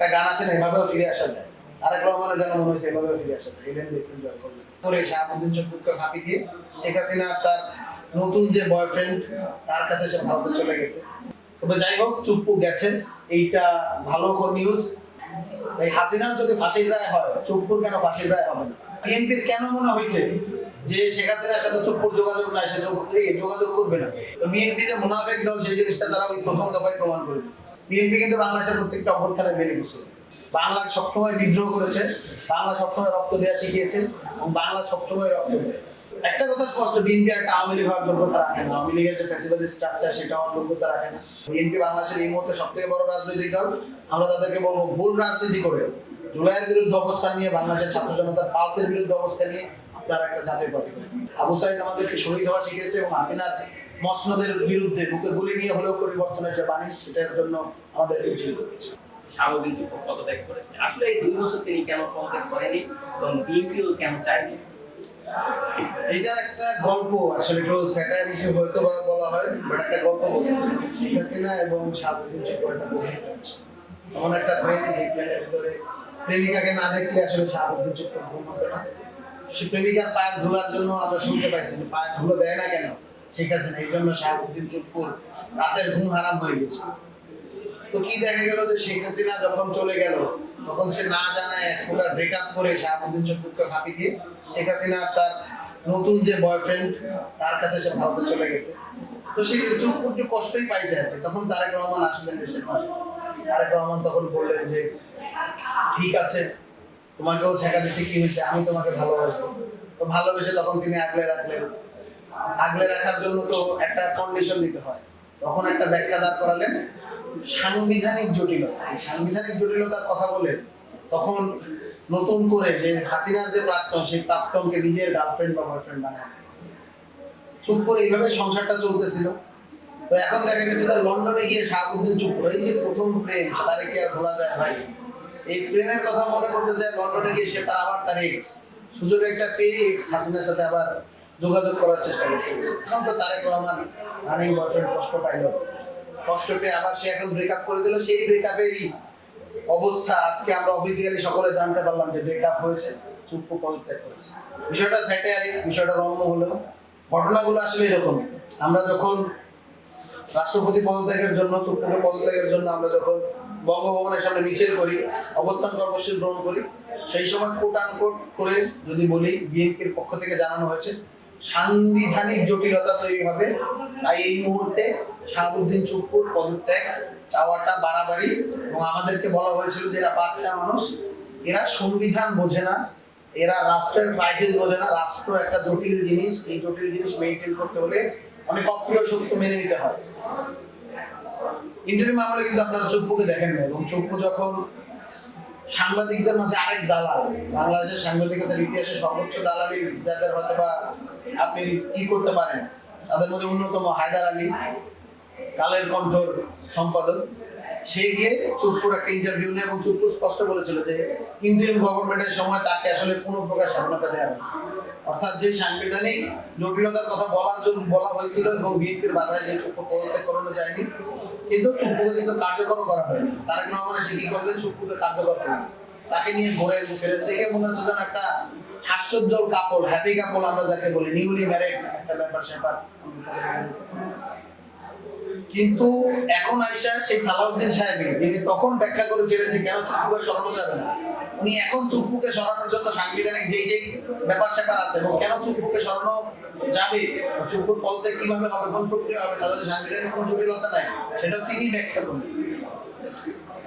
একটা গান আছে না, এভাবেও ফিরে আসা যায়। তারেক রহমানের গান মনে হয়েছে এভাবেও ফিরে আসা যায়। এলেন দেখলেন জয় করলেন তোরে শাহাবুদ্দিন চুপ্পুকে ফাঁকি দিয়ে শেখ হাসিনা তার নতুন যে বয়ফ্রেন্ড তার কাছে সে ভারতে চলে গেছে। তবে যাই হোক, চুপ্পু গেছেন, এইটা ভালো নিউজ। এই হাসিনার যদি ফাঁসির রায় হয়, চুপ্পুর কেন ফাঁসির রায় হবে না? বিএনপির কেন মনে হয়েছে যে শেখ হাসিনার সাথে চুপ্পুর যোগাযোগ নাই, সে যোগাযোগ করবে না? তো বিএনপি যে মুনাফেক দল, সেই জিনিসটা তারা ওই প্রথম দফায় প্রমাণ করে দিচ্ছে। বিএনপি কিন্তু বাংলাদেশের প্রত্যেকটা অভ্যুত্থানের বেনিফিশিয়ারি। বাংলা সবসময় বিদ্রোহ করেছে, বাংলা সবসময় রক্ত দেওয়া শিখিয়েছে এবং বাংলা সবসময় রক্ত দেয়। একটা কথা স্পষ্ট, বিএনপি একটা আওয়ামী লীগ হওয়ার যোগ্যতা রাখে না। আওয়ামী লীগের যে ফ্যাসিবাদী স্ট্রাকচার, সেটা হওয়ার যোগ্যতা রাখে না। বিএনপি বাংলাদেশের এই মুহূর্তে সব থেকে বড় রাজনৈতিক দল। আমরা তাদেরকে বলবো, ভুল রাজনীতি করে জুলাইয়ের বিরুদ্ধে অবস্থান নিয়ে, বাংলাদেশের ছাত্র জনতার পালসের বিরুদ্ধে অবস্থান নিয়ে আপনারা একটা জাতীয় পার্টি করেন। আবু সাইদ আমাদেরকে শহীদ হওয়া শিখিয়েছে এবং হাসিনার মসনদের বিরুদ্ধে বুকে গুলি নিয়ে হলেও পরিবর্তনের যে বাণী, সেটার জন্য আমাদেরকে উজ্জীবিত করেছে। শাহাবুদ্দিন চুপ্পু পদত্যাগ করেছে। আসলে এই 2 বছর তিনি কেন পদত্যাগ করেনি এবং বিএনপিও কেন চায়নি? এটা একটা গল্প, আসলে একটু স্যাটায়ার হিসেবে হয়তো বা বলা হয়, বাট একটা গল্প বলতে চাই। শেখ হাসিনা এবং শাহাবুদ্দিন চুপ্পুর একটা গভীর আছে। এমন একটা প্রেম দেখলেন, ভিতরে প্রেমিকাকে না দেখলে আসলে শাহাবুদ্দিন চুপ্পুর ঘুম হতো না। সে প্রেমিকার পায়ের ধুলার জন্য আমরা শুনতে পাইছি যে পায়ের ধুলো দেয় না কেন শেখ হাসিনা, এই জন্য শাহাবুদ্দিন চুপ্পুর রাতের ঘুম হারাম হয়ে গেছে। তো কি দেখা গেল যে শেখ হাসিনা যখন চলে গেল, তখন সে না জানায় এক প্রকার ব্রেকআপ করে শাহাবুদ্দিন চুপ্পুকে ফাঁকি দিয়ে শেখ হাসিনা তার নতুন যে বয়ফ্রেন্ড তার কাছে সে ভারতে চলে গেছে। তো সে চুপ্পু একটু কষ্টই পাইছে আর কি। তখন তারেক রহমান আসলেন দেশের মাঝে। তারেক রহমান তখন বললেন যে ঠিক আছে, তোমাকেও ছেঁকা দিচ্ছে, কি হয়েছে, আমি তোমাকে ভালোবাসবো। তো ভালোবেসে তখন তিনি আগলে রাখলেন। আগলে রাখার জন্য তো একটা কন্ডিশন দিতে হয়। তখন একটা ব্যাখ্যা দাঁড় করালেন, সাংবিধানিক জটিলতা। এই সাংবিধানিক জটিলতার কথা বলে তখন নতুন করে যে হাসিনার যে প্রাক্তন, সেই প্রাক্তনকে নিজের গার্লফ্রেন্ড বা বয়ফ্রেন্ড বানায়। চুপ করে এইভাবে সংসারটা চলতেছিল। তো এখন দেখা গেছে তার লন্ডনে গিয়ে শাহাবুদ্দিন চুপ্পু, এই যে প্রথম প্রেম, তারে কি আর ভোলা যায় ভাই? এই প্রেমের কথা মনে করতে যায় লন্ডনে গিয়ে সে তার আবার তার এক্স সুযোগ একটা পেয়ে এক্স হাসিনার সাথে আবার যোগাযোগ করার চেষ্টা করছে। এখন তো তারেক রহমান রানিং বয়ফ্রেন্ড কষ্ট পাইল, কষ্ট পেয়ে আবার সে এখন ব্রেকআপ করে দিল। সেই ব্রেকআপেরই অবস্থা আজকে আমরা অফিসিয়ালি সকলে জানতে পারলাম যে ব্রেকআপ হয়েছে, চুপ্পু পদত্যাগ করেছে। বিষয়টা স্যাটায়ারিক, বিষয়টা রম্য হলেও ঘটনাগুলো আসলে এরকমই। আমরা যখন রাষ্ট্রপতি পদত্যাগের জন্য, চুপ্পুকে পদত্যাগের জন্য আমরা যখন বঙ্গভবনের সামনে মিছিল করি, অবস্থান কর্মসূচি গ্রহণ করি, সেই সময় কোট আনকোট করে যদি বলি, বিএনপির পক্ষ থেকে জানানো হয়েছে সাংবিধানিক জটিলতা তৈরি হবে, তাই এই মুহূর্তে শাহাবুদ্দিন চুপ্পুর পদত্যাগ চাওয়াটা বাড়াবাড়ি। এবং আমাদেরকে বলা হয়েছিল যে এরা বাচ্চা মানুষ, এরা সংবিধান বোঝে না, এরা রাষ্ট্রের ক্রাইসিস বোঝে না। রাষ্ট্র একটা জটিল জিনিস, এই জটিল জিনিস মেনটেন করতে হলে অনেক অপ্রিয় সত্য মেনে নিতে হয়। ইন্টারিম আমলে কিন্তু আপনারা চুপ্পুকে দেখেন না, এবং চুপ্পু যখন সাংবাদিকদের মাঝে আরেক দালাল, বাংলাদেশের সাংবাদিকতার ইতিহাসে সর্বোচ্চ দালালি যাদের হয়তো বা আপনি কি করতে পারেন, তাদের মধ্যে অন্যতম হায়দার আলী, কালের কণ্ঠর সম্পাদক, সে গিয়ে চুপ্পুর একটা ইন্টারভিউ নেয় এবং চুপ্পু স্পষ্ট বলেছিল যে ইন্টারিম গভর্নমেন্টের সময় তাকে আসলে কোনো প্রকার স্বাধীনতা দেওয়া হয়। অর্থাৎ যে সাংবিধানিক জটিলতার কথা বলার জন্য বলা হয়েছিল এবং বিএনপির বাধায় যে চুপ্পু পদত্যাগ করানো যায়নি, কিন্তু চুপ্পুকে কিন্তু কার্যকর করা হয়নি। তারেক রহমান এসে কি করলেন, চুপ্পুকে কার্যকর করলেন। তাকে নিয়ে ঘোরের ফেরত থেকে মনে হচ্ছে যেন একটা হাস্যোজ্জ্বল কাপড়, হ্যাপি কাপড় আমরা যাকে বলি, নিউলি ম্যারেড একটা ব্যাপার স্যাপার। কিন্তু এখন আইসা সেই সালাউদ্দিন সাহেব, যিনি তখন ব্যাখ্যা করেছিলেন যে কেন চুপ্পুকে সরানো যাবে না, উনি এখন চুপ্পুকে সরানোর জন্য সাংবিধানিক যেই ব্যাপার স্যাপার আছে এবং কেন চুপ্পুকে সরানো যাবে, চুপ্পুর পদত্যাগ কিভাবে হবে, কোন প্রক্রিয়া হবে, তাদের সাংবিধানিক কোনো জটিলতা নাই, সেটাও তিনি ব্যাখ্যা করলেন।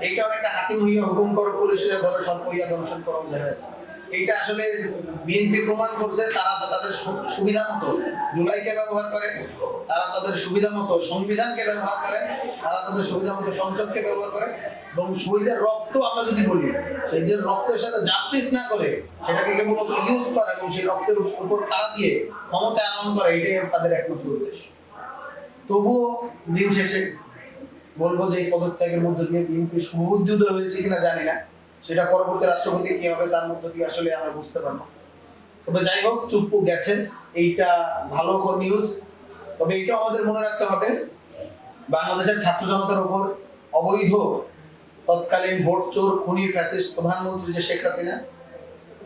এইটাও একটা হাতিম হইয়া হুকুম করো, পুলিশ হইয়া ধরো, সর্প হইয়া দর্শন করো জায়গায়। এইটা আসলে বিএনপি প্রমাণ করছে তারা তাদের সুবিধা মতো জুলাইকে ব্যবহার করে, তারা তাদের সুবিধা মতো সংবিধানকে ব্যবহার করে, তারা তাদের সুবিধা মতো সংসদকে ব্যবহার করে, এবং শহীদের রক্ত আমরা যদি বলি, সেই যে রক্তের সাথে জাস্টিস না করে সেটাকে কেবলমাত্র ইউজ করা এবং সেই রক্তের উপর তারা দিয়ে ক্ষমতা আনয়ন করা, এটাই তাদের একমাত্র উদ্দেশ্য। তবুও দিন শেষে বলবো যে এই পদত্যাগের মধ্যে দিয়ে বিএনপি শুভবুদ্ধি উদয় হয়েছে কিনা জানি না, সেটা পরবর্তী রাষ্ট্রপতি কি হবে তার মধ্য দিয়ে আসলে আমরা বুঝতে পারবো। তবে যাই হোক, চুপ্পু গেছেন, এইটা ভালো নিউজ। তবে এইটাও আমাদের মনে রাখতে হবে, বাংলাদেশের ছাত্র জনতার উপর অবৈধ তৎকালীন ভোট চোর খুনি ফ্যাসিস্ট প্রধানমন্ত্রী যে শেখ হাসিনা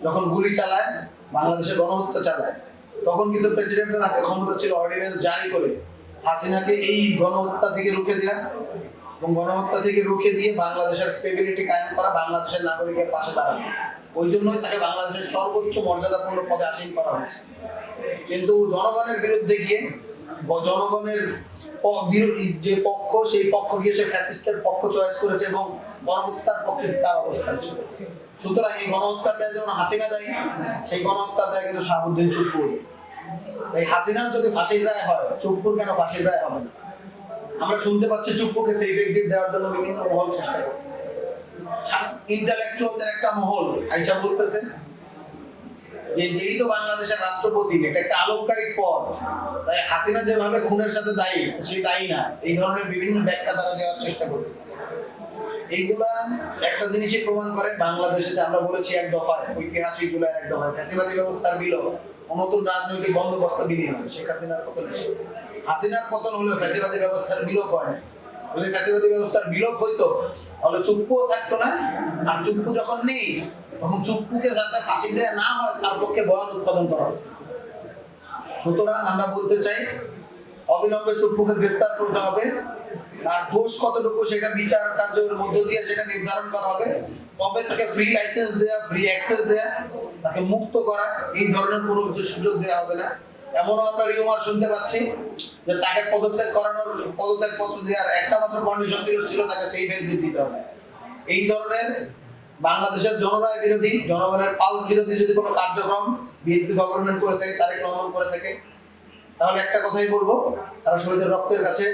যখন গুলি চালায়, বাংলাদেশে গণহত্যা চালায়, তখন কিন্তু প্রেসিডেন্টের হাতে ক্ষমতা ছিল অর্ডিন্যান্স জারি করে হাসিনাকে এই গণহত্যা থেকে রুখে দেওয়া এবং গণহত্যা থেকে রুখে দিয়ে বাংলাদেশের স্টেবিলিটি কায়েম করা, বাংলাদেশের নাগরিকের পাশে দাঁড়ানো। ওই জন্যই তাকে বাংলাদেশের সর্বোচ্চ মর্যাদাপূর্ণ পদে আসীন করা হয়েছে। কিন্তু জনগণের বিরুদ্ধে গিয়ে জনগণের যে পক্ষ, সেই পক্ষ গিয়ে সে ফ্যাসিস্টের পক্ষ চয়েস করেছে এবং গণহত্যার পক্ষে তার অবস্থান ছিল। সুতরাং এই গণহত্যার দায় যেমন হাসিনা দেয়, সেই গণহত্যার দায় কিন্তু শাহাবুদ্দিন চুপ্পু দেয়। এই হাসিনার যদি ফাঁসির রায় হয়, চুপ্পুর কেন ফাঁসির রায় হবে না? আমরা শুনতে পাচ্ছি চুপ্পুকে সেফ এক্সিট দেওয়ার জন্য বিভিন্ন মহল চেষ্টা করতেছে। ইন্টালেকচুয়ালদের একটা মহল আইসা বলতেছে যে যেই তো বাংলাদেশের রাষ্ট্রপতি, এটা একটা আলংকারিক পদ, তাই হাসিনা যেভাবে খুনের সাথে দায়ী, সে দায়ী না। এই ধরনের বিভিন্ন ব্যাখ্যা তারা দেওয়ার চেষ্টা করতেছে। এইগুলা একটা জিনিসই প্রমাণ করে, বাংলাদেশে যে আমরা বলেছি এক দফায়, ঐতিহাসিক জুলাই এক দফায় ফ্যাসিবাদী ব্যবস্থার বিলোপ, নতুন রাজনৈতিক বন্দোবস্ত বিনিময়, শেখ হাসিনার পতন। হাসিনার পতন হলেও ফ্যাসিবাদী ব্যবস্থার বিলোপ হয় না। যদি ফ্যাসিবাদী ব্যবস্থার বিলোপ হইতো তাহলে চুপ্পুও থাকতো না। আর চুপ্পু যখন নেই, তখন চুপ্পুকে যাতে ফাঁসি দেওয়া না হয় তার পক্ষে বয়ান উৎপাদন করা হতো। সুতরাং আমরা বলতে চাই, অবিলম্বে চুপ্পুকে গ্রেপ্তার করতে হবে। তার দোষ কতটুকু সেটা বিচার কার্যের মধ্য দিয়ে সেটা নির্ধারণ করা হবে। তবে তাকে ফ্রি লাইসেন্স দেয়া, ফ্রি অ্যাক্সেস দেয়া, তাকে মুক্ত করা, এই ধরনের কোনো কিছু সুযোগ দেওয়া হবে না। এমনও আমরা রিউমার শুনতে পাচ্ছি যে তাকে পদত্যাগ করানোর, পদত্যাগ পত্র দেওয়ার একটা মাত্র কন্ডিশন ছিল তাকে সেফ এক্সিট দিতে হবে। এই ধরনের বাংলাদেশের জনরায় বিরোধী, জনগণের পালস বিরোধী যদি কোনো কার্যক্রম বিএনপি গভর্নমেন্ট করে থাকে, তারেক রহমান করে থাকে, তাহলে একটা কথাই বলবো, তারা শহীদের রক্তের কাছে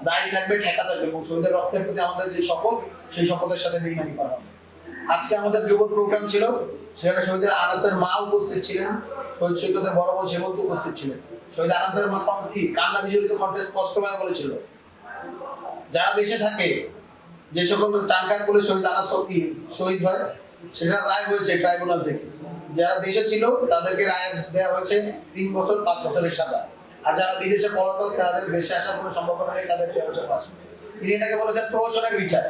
দায়ী থাকবে, ঠেকা থাকবে এবং শহীদের রক্তের প্রতি আমাদের যে শপথ, সেই শপথের সাথে বেইমানি করা হবে। আজকে আমাদের যুব প্রোগ্রাম ছিল, সেখানে শহীদের আনাসের মা উপস্থিত ছিলেন, শহীদ সৈকতের বড় বোন হেমন্ত উপস্থিত ছিলেন। শহীদ আনাসের মা কান্না বিজড়িত কণ্ঠে স্পষ্টভাবে বলেছিল, যারা দেশে থাকে, যে সকল চানকার বলে শহীদ আনাস শহীদ হয়, সেটা রায় হয়েছে ট্রাইব্যুনাল থেকে। যারা দেশে ছিল তাদেরকে রায় দেওয়া হয়েছে 3 বছর 5 বছরের সাজা। আর যারা বিদেশে পলাতক, তাদের দেশে আসার কোনো সম্ভাবনা নেই, তাদের দেওয়া হয়েছে ফাঁসি। তিনি এটাকে বলেছেন প্রহসনের বিচার।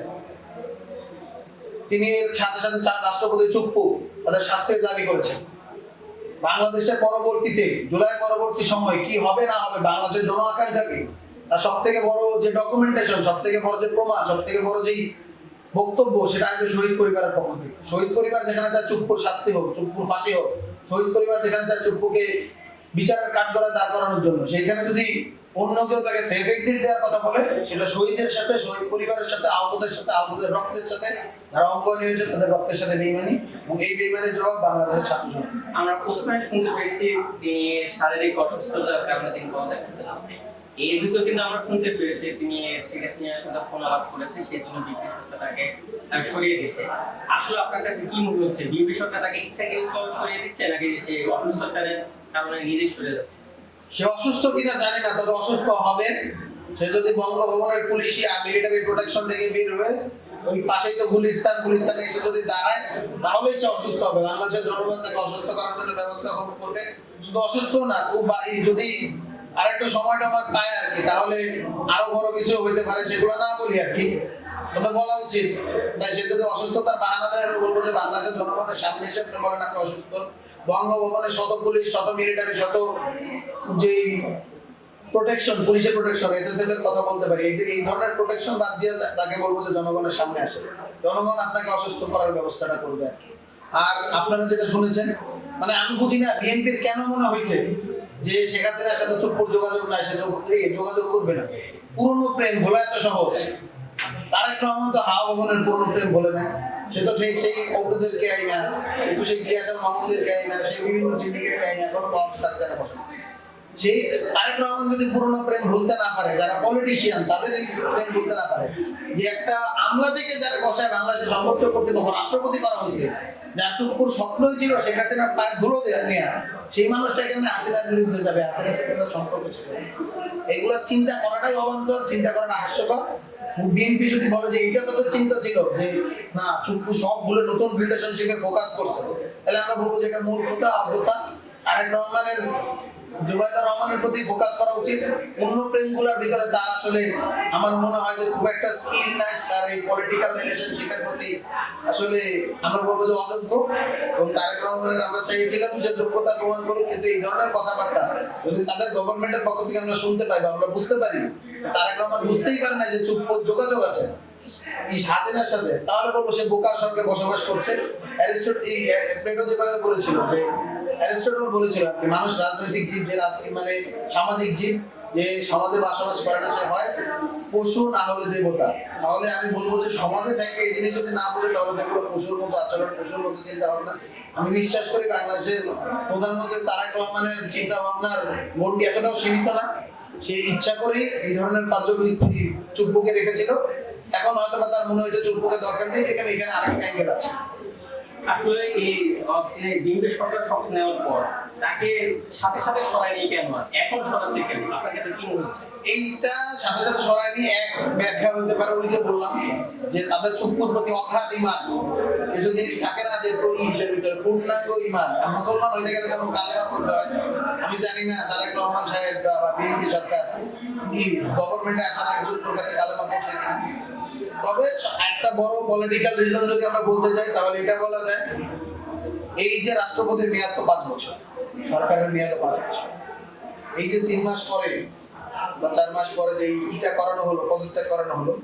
তিনি এর সাথে সাথে রাষ্ট্রপতি চুপ্পু তাদের শাস্তির দাবি করেছেন। বাংলাদেশের পরবর্তীতে, জুলাই পরবর্তী সময় কি হবে না হবে, বাংলাদেশের জন আকাঙ্ক্ষা কি, তার সব থেকে বড় যে ডকুমেন্টেশন, সব থেকে বড় যে প্রমাণ, সব থেকে বড় যেই বক্তব্য, সেটা আসবে শহীদ পরিবারের পক্ষ থেকে। শহীদ পরিবার যেখানে চায় চুপ্পুর শাস্তি হোক, চুপ্পুর ফাঁসি হোক, শহীদ পরিবার যেখানে চায় চুপ্পুকে বিচারের কাঠগড়ায় দাঁড় করানোর জন্য, সেইখানে যদি অন্য কেউ তাকে সেফ এক্সিট দেওয়ার কথা বলে, সেটা শহীদের সাথে, শহীদ পরিবারের সাথে, আহতদের সাথে, আহতদের রক্তের সাথে, যারা অঙ্গহানি হয়েছে তাদের রক্তের সাথে বেইমানি, এবং এই বেইমানির জবাব বাংলাদেশের ছাত্র জনতা। আমরা প্রথমে শুনতে পেরেছি তিনি শারীরিক অসুস্থতার কারণে তিনি পদত্যাগ করতে যাচ্ছেন। এর ভিতর কিন্তু আমরা শুনতে পেরেছি তিনি সিরিয়াসের সাথে ফোন আলাপ করেছে, সেই জন্য বিএনপি সরকার তাকে সরিয়ে দিচ্ছে। আসলে আপনার কাছে কি মনে হচ্ছে, বিএনপি সরকার তাকে ইচ্ছাকৃতভাবে সরিয়ে দিচ্ছে নাকি সে অসুস্থতার কারণে নিজেই সরে যাচ্ছে? সে অসুস্থ কিনা জানি না, তবে অসুস্থ হবে। সে যদি বঙ্গভবনের পুলিশি আর মিলিটারি প্রোটেকশন থেকে বের হয়ে ওই পাশেই তো গুলিস্তানে এসে যদি দাঁড়ায়, তাহলেই সে অসুস্থ হবে। বাংলাদেশের জনগণ তাকে অসুস্থ করার জন্য ব্যবস্থা করবে। শুধু অসুস্থ না, যদি আরেকটু সময় টময় পায় আর কি, তাহলে আরো বড় কিছু হইতে পারে, সেগুলো না বলি আর কি, তবে বলা উচিত। তাই সে যদি অসুস্থতার বাহানা দেয়, আমি বলবো যে বাংলাদেশের জনগণের সামনে এসে আপনি বলেন আপনি অসুস্থ। বঙ্গভবনে শত পুলিশ, শত মিলিটারি, শত যেই প্রোটেকশন, পুলিশের প্রোটেকশন, এসএসএফ এর কথা বলতে পারি, এই ধরনের প্রোটেকশন বাদ দিয়ে তাকে বলবো যে জনগণের সামনে আসে, জনগণ আপনাকে অসুস্থ করার ব্যবস্থাটা করবে আর কি। আর আপনারা যেটা শুনেছেন, মানে আমি বুঝি না বিএনপির কেন মনে হয়েছে যে শেখ হাসিনার সাথে চুপ্পুর যোগাযোগ নাই, সে যোগাযোগ করবে না। পুরনো প্রেম ভোলা এত সহজ? তারেক রহমান তো হাওয়া ভবনের পুরনো প্রেম ভোলে না। সে তো সেই অগ্রদেরকে আই না, সে তো সেই গিয়াসার মাহমুদেরকে আই না, সেই বিভিন্ন সিন্ডিকেটকে আই না, কোনো কম স্ট্রাকচারে বসে। সেই তারেক রহমান যদি পুরনো প্রেম ভুলতে না পারে, যারা পলিটিশিয়ান তাদের এই প্রেম ভুলতে না পারে, যে একটা আমলা থেকে যারা বসায় বাংলাদেশের সর্বোচ্চ কর্তৃপক্ষ রাষ্ট্রপতি করা হয়েছে, যার চুপ্পুর স্বপ্নই ছিল শেখ হাসিনার পায়ের ধুলো নেওয়া, সেই মানুষটা কেমন হাসিনার বিরুদ্ধে যাবে, হাসিনার সাথে তার সম্পর্ক ছিল। এগুলো চিন্তা করাটাই অবান্তর, চিন্তা করাটা হাস্যকর। বিএনপি যদি বলে যে এটা তাদের চিন্তা ছিল যে না চুপ্পু সব ভুলে নতুন রিলেশনশিপে ফোকাস করছে, তাহলে আমরা বলবো যে এটা মূর্খতা, অজ্ঞতা। তারেক রহমানের জুবাইদা রহমানের প্রতি ফোকাস করা উচিত। অন্য প্রেমগুলোর ভিতরে তার আসলে আমার মনে হয় যে খুব একটা স্কিল নাই, তার এই পলিটিক্যাল রিলেশনশিপের প্রতি আসলে আমরা বলবো যে অযোগ্য। এবং তারেক রহমানের আমরা চাইছিলাম যে যোগ্যতা প্রমাণ করুক, কিন্তু এই ধরনের কথাবার্তা যদি তাদের গভর্নমেন্টের পক্ষ থেকে আমরা শুনতে পাই বা আমরা বুঝতে পারি, তারেক রহমান বুঝতেই পারে না যে চুপ যোগাযোগ আছে এই হাসিনার সাথে, তাহলে বলবো সে বোকার সঙ্গে বসবাস করছে। প্লেটো যেভাবে বলেছিল যে অ্যারিস্টটল বলেছিল আর কি, মানুষ রাজনৈতিক জীব, যে মানে সামাজিক জীব, যে সমাজে বসবাস করে না সে হয় পশু না হলে দেবতা। তাহলে আমি বলবো যে সমাজে থেকে এই জিনিস যদি না বুঝে তাহলে দেখবো পশুর মতো আচরণ, পশুর মতো চিন্তা ভাবনা। আমি বিশ্বাস করি বাংলাদেশের প্রধানমন্ত্রী তারেক রহমানের চিন্তা ভাবনার গণ্ডি এতটাও সীমিত না, সে ইচ্ছা করে এই ধরনের কার্যকরী চুপ্পুকে রেখেছিল। এখন হয়তো বা তার মনে হয়েছে চুপ্পুকে দরকার নেই, এখানে আরেকটা অ্যাঙ্গেল আছে। আসলে এই যে বিএনপি সরকার শপথ নেওয়ার পর তাকে সাথে সাথে সরায়নি কেন, এখন সরাচ্ছে কেন, আপনার কাছে কি মনে হচ্ছে? এইটা সাথে সাথে সরায়নি এক ব্যাখ্যা হতে পারে ওই যে বললাম যে তাদের চুপ্পুর প্রতি অগাধ ঈমান। কিছু জিনিস থাকে না যে ইসের ভিতরে পূর্ণাঙ্গ ঈমান। মুসলমান হইতে গেলে যেমন কালেমা পড়তে হয়। আমি জানি না তারেক রহমান সাহেব বা বিএনপি সরকার কি গভর্নমেন্টে আসার আগে চুপ্পুর কাছে কালেমা পড়ছে কিনা। তবে একটা বড় পলিটিক্যাল রিজন যদি আমরা বলতে যাই তাহলে এটা বলা যায়, এই যে রাষ্ট্রপতির মেয়াদ তো 5 বছর, সরকারের মেয়াদ 5 বছর, এই যে 3 মাস পরে বা 4 মাস পরে যে ইটা করানো হলো, পদত্যাগ করানো হলো,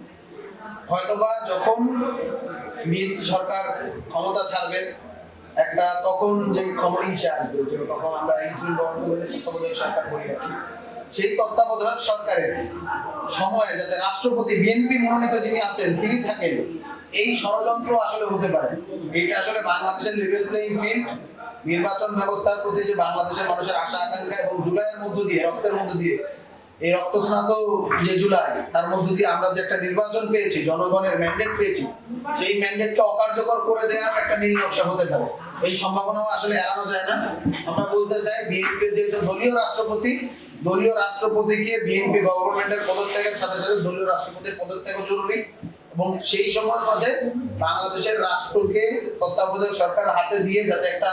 হয়তোবা যখন বিএনপি সরকার ক্ষমতা ছাড়বে একটা তখন যে ক্ষমতা আসবে, যে তখন আমরা ইন্টারিম গভর্নমেন্টের তত্ত্বাবধায়ক সরকার বলি আর কি, সেই তত্ত্বাবধায়ক সরকারের সময়ে যাতে রাষ্ট্রপতি বিএনপি মনোনীত যিনি আছেন তিনি থাকেন, এই ষড়যন্ত্র আসলে হতে পারে। এটা আসলে বাংলাদেশের লেভেল প্লেইং ফিল্ড, নির্বাচন ব্যবস্থার প্রতি যে বাংলাদেশের মানুষের আশা আকাঙ্ক্ষা এবং জুলাইয়ের মধ্য দিয়ে, রক্তের মধ্য দিয়ে, এই রক্তস্নাত যে জুলাই, তার মধ্য দিয়ে আমরা যে একটা নির্বাচন পেয়েছি, জনগণের ম্যান্ডেট পেয়েছি, সেই ম্যান্ডেটকে অকার্যকর করে দেওয়ার একটা নীল নকশা হতে পারে। এই সম্ভাবনাও আসলে এড়ানো যায় না। আমরা বলতে চাই বিএনপির যেহেতু দলীয় রাষ্ট্রপতিকে বিএনপি গভর্নমেন্টের পদত্যাগের সাথে সাথে দলীয় রাষ্ট্রপতির পদত্যাগও জরুরি। এবং সেই সময়ের মাঝে বাংলাদেশের রাষ্ট্রকে তত্ত্বাবধায়ক সরকারের হাতে দিয়ে যাতে একটা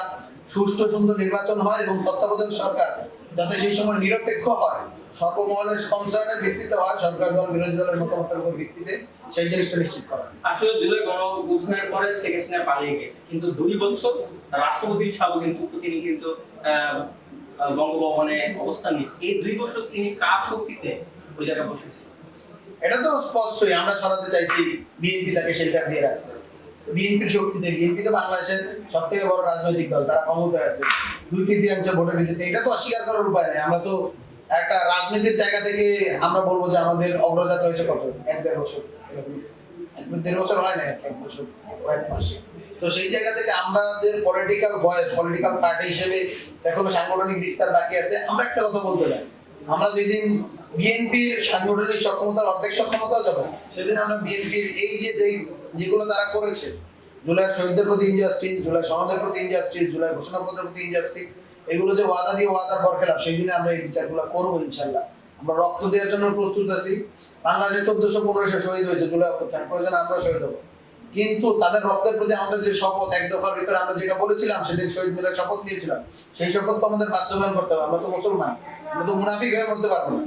সুষ্ঠু সুন্দর নির্বাচন হয় এবং তত্ত্বাবধায়ক সরকার যাতে সেই সময় নিরপেক্ষ হয়, সর্বমহলের কনসার্নের ভিত্তিতে হয়, সরকার দল বিরোধী দলের মতামতের উপর ভিত্তিতে, সেই জিনিসটা নিশ্চিত করা। আসলে জুলাই গণঅভ্যুত্থানের পরে শেখ হাসিনা পালিয়ে গেছে, কিন্তু 2 বছর রাষ্ট্রপতি সাবেক চুপ্পু তিনি কিন্তু বঙ্গভবনে অবস্থান নিয়েছে। এই 2 বছর তিনি কার শক্তিতে ওই জায়গায় বসেছিলেন? এটা তো স্পষ্টই, আমরা সরাতে চাইছি বিএনপি তাকে শেল্টার দিয়ে রাখছে। বিএনপির শক্তিতে, বিএনপি তো বাংলাদেশের সব থেকে বড় রাজনৈতিক দল, তারা ক্ষমতায় আছে 2/3 ভোটের ভিত্তিতে, এটা তো অস্বীকার করার উপায় নেই। আমরা তো একটা রাজনীতির জায়গা থেকে আমরা বলবো যে আমাদের অগ্রযাত্রা হয়েছে কত 1-1.5 বছর, 1-1.5 বছর হয় না, 1 বছর 1 মাস। তো সেই জায়গা থেকে আমাদের পলিটিক্যাল ভয়েস, পলিটিক্যাল পার্টি হিসেবে এখনো সাংগঠনিক বিস্তার বাকি আছে। আমরা একটা কথা বলতে চাই, আমরা যেদিন বিএনপির সাংগঠনিক সক্ষমতার অর্ধেক সক্ষমতাও যাবে, সেদিন আমরা বিএনপির এই যে যেগুলো তারা করেছে, জুলাই শহীদদের প্রতি ইনজাস্টিস, জুলাই সনদের প্রতি ইনজাস্টিস, জুলাই ঘোষণাপত্রের প্রতি ইনজাস্টিস, এগুলো যে ওয়াদা দিয়ে ওয়াদার বরখেলাপ, সেই দিনে আমরা এই বিচারগুলো করবো ইনশাল্লাহ। আমরা রক্ত দেওয়ার জন্য প্রস্তুত আছি। বাংলাদেশে 1400-1500 শহীদ হয়েছে জুলাই অভ্যুত্থানে, প্রয়োজনে আমরা শহীদ হবো, কিন্তু তাদের রক্তের প্রতি আমাদের যে শপথ, 1 দফার ভিতরে আমরা যেটা বলেছিলাম সেদিন শহীদ মিনারে শপথ নিয়েছিলাম, সেই শপথ তো আমাদের বাস্তবায়ন করতে হবে। আমরা তো মুসলমান, আমরা তো মুনাফিক হয়ে মরতে পারবো না।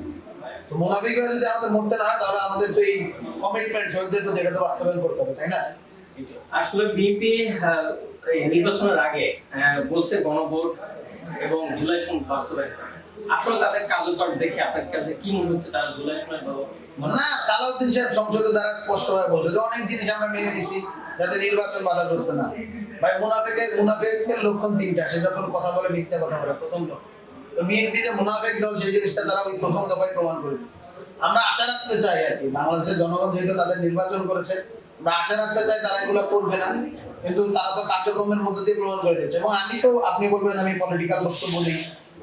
তো মুনাফিক হয়ে যদি আমাদের মরতে না হয়, তাহলে আমাদের তো এই কমিটমেন্ট শহীদদের প্রতি এটা তো বাস্তবায়ন করতে হবে, তাই না? আসলে বিএনপি নির্বাচনের আগে বলছে গণভোট এবং জুলাই সনদ বাস্তবায়ন। আসলে তাদের কার্যকর দেখে আপনার কাছে কি মনে হচ্ছে, তারা জুলাই সনদ না, সালাউদ্দিন সাহেব সংসদে দ্বারা স্পষ্টভাবে বলছে যে অনেক জিনিস আমরা মেনে নিছি যাতে নির্বাচন বাধাগ্রস্ত না। ভাই মুনাফিকের লক্ষণ 3টা, সে যখন কথা বলে মিথ্যা কথা বলে, প্রথম লক্ষণ। তো বিএনপি যে মুনাফিক দল, সেই জিনিসটা তারা ওই প্রথম দফায় প্রমাণ করে দিচ্ছে। আমরা আশা রাখতে চাই আর কি, বাংলাদেশের জনগণ যেহেতু তাদের নির্বাচন করেছে, আমরা আশা রাখতে চাই তারা এগুলো করবে না, কিন্তু তারা তো কার্যক্রমের মধ্যে দিয়ে প্রমাণ করে দিচ্ছে। এবং আমি তো, আপনি বলবেন আমি পলিটিক্যাল বক্তব্য দিই,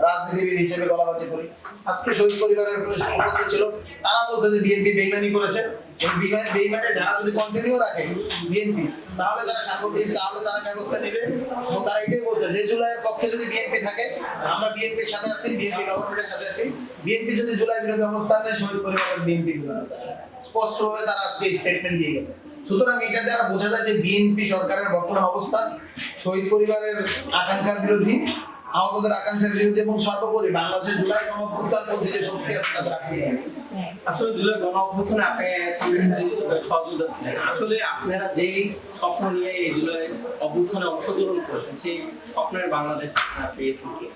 রাজনীতিবিদ হিসেবে গলাবাজি করি। আজকে শহীদ পরিবারের উপস্থিত ছিল, তারা বলছে যে বিএনপি বেইমানি করেছে, বেইমানের ধারা যদি কন্টিনিউ রাখে বিএনপি, তাহলে তারা সাংগঠনিক, তাহলে তারা ব্যবস্থা নেবে। এবং তারা এটাই বলছে যে জুলাইয়ের পক্ষে যদি বিএনপি থাকে, আমরা বিএনপির সাথে আছি, বিএনপি গভর্নমেন্টের সাথে আছি। বিএনপি যদি জুলাই বিরোধী অবস্থান নেয়, শহীদ পরিবারের বিএনপি বিরোধী, স্পষ্টভাবে তারা আজকে স্টেটমেন্ট দিয়ে গেছে। সুতরাং এটা দ্বারা বোঝা যায় যে বিএনপি সরকারের বর্তমান অবস্থান শহীদ পরিবারের আকাঙ্ক্ষার বিরোধী আহতদের আকাঙ্ক্ষার বিরুদ্ধে এবং সর্বোপরি বাংলাদেশের জুলাই গণঅভ্যুত্থান পদ্ধতি যে শক্তি আছে তাদের আকাঙ্ক্ষা। আসলে জুলাই গণঅভ্যুত্থানে আপনি সহযোগিতা ছিলেন, আসলে আপনারা যেই স্বপ্ন নিয়ে এই জুলাই অভ্যুত্থানে অংশগ্রহণ করেছেন সেই স্বপ্নের বাংলাদেশ আপনারা পেয়েছেন কি?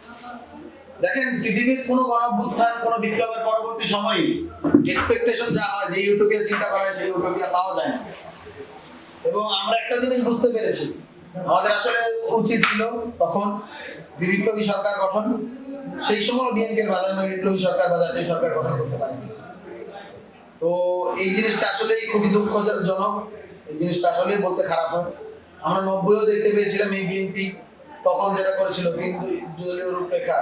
দেখেন, পৃথিবীর কোনো গণঅভ্যুত্থান কোনো বিপ্লবের পরবর্তী সময়ে এক্সপেকটেশন যা হয়, যে ইউটোপিয়া চিন্তা করা হয় সেই ইউটোপিয়া পাওয়া যায় না। এবং আমরা একটা জিনিস বুঝতে পেরেছি, আমাদের আসলে উচিত ছিল তখন বিপ্লবী সরকার গঠন। সেই সময় বিএনপির বাধা বিপ্লবী সরকার বা জাতীয় সরকার গঠন করতে পারেনি। তো এই জিনিসটা আসলেই খুবই দুঃখজনক, এই জিনিসটা আসলে বলতে খারাপ হয়। আমরা 90-ও দেখতে পেয়েছিলাম এই বিএনপি তখন যেটা করেছিল তিন দলীয় রূপরেখা,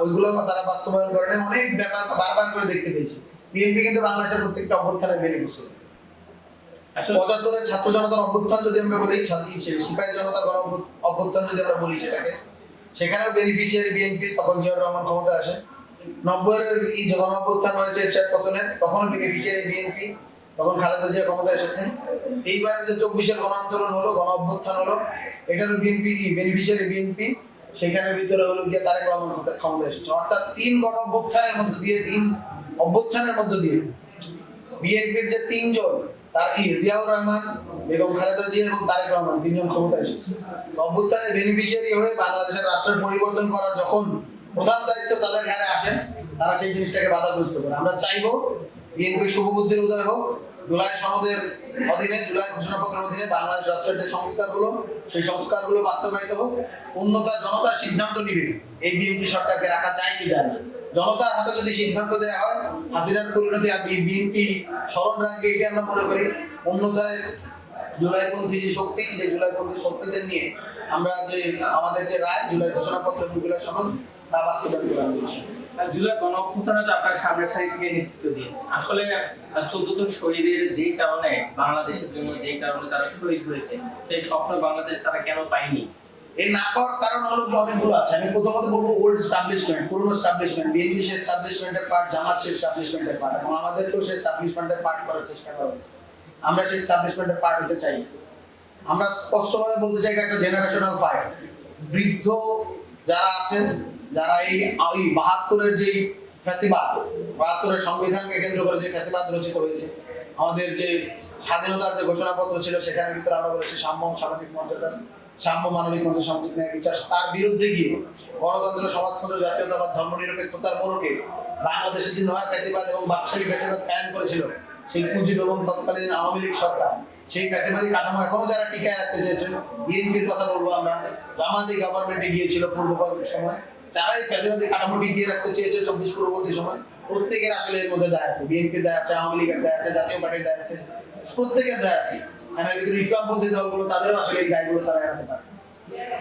ওইগুলো তারা বাস্তবায়ন করেন, অনেক ব্যাপার বারবার করে দেখতে পেয়েছি। বিএনপি কিন্তু বাংলাদেশের প্রত্যেকটা অভ্যুত্থানের বেনিফিশিয়ারি। ৭৫-এর ছাত্র জনতার অভ্যুত্থান যদি আমরা বলি, সিপাহী জনতার অভ্যুত্থান যদি আমরা বলি সেটাকে, সেখানেও বেনিফিশিয়ারি বিএনপি, তখন জিয়াউর রহমান ক্ষমতা আসে। ৯০-এর এই যে গণঅভ্যুত্থান হয়েছে এরশাদ পতনের, তখনও বেনিফিশিয়ারি বিএনপি, তখন খালেদা জিয়া ক্ষমতা এসেছেন। এইবার যে ২৪-এর গণ আন্দোলন হলো, গণ অভ্যুত্থান হলো, এটারও বিএনপি বেনিফিশিয়ারি বিএনপি, সেখানের ভিতরে হলো গিয়ে তারেক রহমান ক্ষমতা এসেছে। অর্থাৎ তিন গণ অভ্যুত্থানের মধ্য দিয়ে, তিন অভ্যুত্থানের মধ্য দিয়ে বিএনপির যে তিনজন, তার কি জিয়াউর রহমান, বেগম খালেদা জিয়া এবং তারেক রহমান, তিনজন ক্ষমতা এসেছে। অভ্যুত্থানের বেনিফিশিয়ারি হয়ে বাংলাদেশের রাষ্ট্রের পরিবর্তন করার যখন প্রধান দায়িত্ব তাদের ঘাড়ে আসে, তারা সেই জিনিসটাকে বাধাগ্রস্ত করে। আমরা চাইবো বিএনপির শুভবুদ্ধির উদয় হোক, জুলাই সনদের অধীনে, জুলাই ঘোষণাপত্রের অধীনে বাংলাদেশ রাষ্ট্রের যে সংস্কারগুলো, সেই সংস্কারগুলো বাস্তবায়িত হোক। জনতার সিদ্ধান্ত নিবে এই বিএনপি সরকারকে রাখা যায় কি যায় না। জনতার হাতে যদি সিদ্ধান্ত দেওয়া হয়, হাসিনার পরিণতি বিএনপি স্মরণ রাখবে, এটা আমরা মনে করি। অন্যথায় জুলাইপন্থী যে শক্তি, যে জুলাইপন্থী শক্তিদের নিয়ে আমরা যে আমাদের যে রায়, জুলাই ঘোষণাপত্র এবং জুলাই সনদ, তা বাস্তবায়ন করা হয়েছে। জুলাই গণঅভ্যুত্থানে তো আপনার সামনের সারি থেকে নেতৃত্ব দিয়ে, আসলে ১৪ শহীদের যে কারণে বাংলাদেশের জন্য যে কারণে তারা শহীদ হয়েছে, সেই স্বপ্ন বাংলাদেশ তারা কেন পায়নি? এই না পাওয়ার কারণ হলো কি অনেকগুলো আছে। আমি প্রথমত বলবো ওল্ড এস্টাবলিশমেন্ট, পুরনো এস্টাবলিশমেন্ট। বিএনপি সে এস্টাবলিশমেন্টের পার্ট, জামাত সে এস্টাবলিশমেন্টের পার্ট, এবং আমাদেরকেও সে এস্টাবলিশমেন্টের পার্ট করার চেষ্টা করা হয়েছে। আমরা সেই এস্টাবলিশমেন্টের পার্ট হতে চাই। আমরা স্পষ্টভাবে বলতে চাই এটা একটা জেনারেশনাল ফাইট। বৃদ্ধ যারা আছেন, যারা এই ৭২-এর যেই ফ্যাসিবাদ, ৭২-এর সংবিধানকে কেন্দ্র করে যে ফ্যাসিবাদ রচিত হয়েছে, আমাদের যে স্বাধীনতার যে ঘোষণাপত্র ছিল সেখানের ভিতরে আমরা বলেছি সাম্য, সামাজিক মর্যাদা, সাম্য, মানবিক মর্যাদা, সামাজিক ন্যায় বিচার, তার বিরুদ্ধে গিয়ে গণতন্ত্র, সমাজতন্ত্র, জাতীয়তাবাদ, ধর্মনিরপেক্ষতার মোড়কে বাংলাদেশে যে নয়া ফ্যাসিবাদ এবং বাকশালী ফ্যাসিবাদ কায়েম করেছিল সেই মুজিব এবং তৎকালীন আওয়ামী লীগ সরকার, সেই ফ্যাসিবাদী কাঠামো এখনো যারা টিকায় রাখতে চেয়েছে, বিএনপির কথা বলবো আমরা, জামাতি গভর্নমেন্টে গিয়েছিল পূর্ববর্তী সময়, যারা এই ফ্যাসিবাদী কাঠামো টিকিয়ে রাখতে চেয়েছে ২৪ পূর্ববর্তী সময়, প্রত্যেকের আসলে এর মধ্যে দায় আছে। বিএনপির দায় আছে, আওয়ামী লীগের দায় আছে, জাতীয় পার্টির দায় আছে, প্রত্যেকের দায় আছে। এর ভিতরে ইসলামপন্থী দলগুলো, তাদেরও আসলে এই দায়গুলো তারা এড়াতে পারে।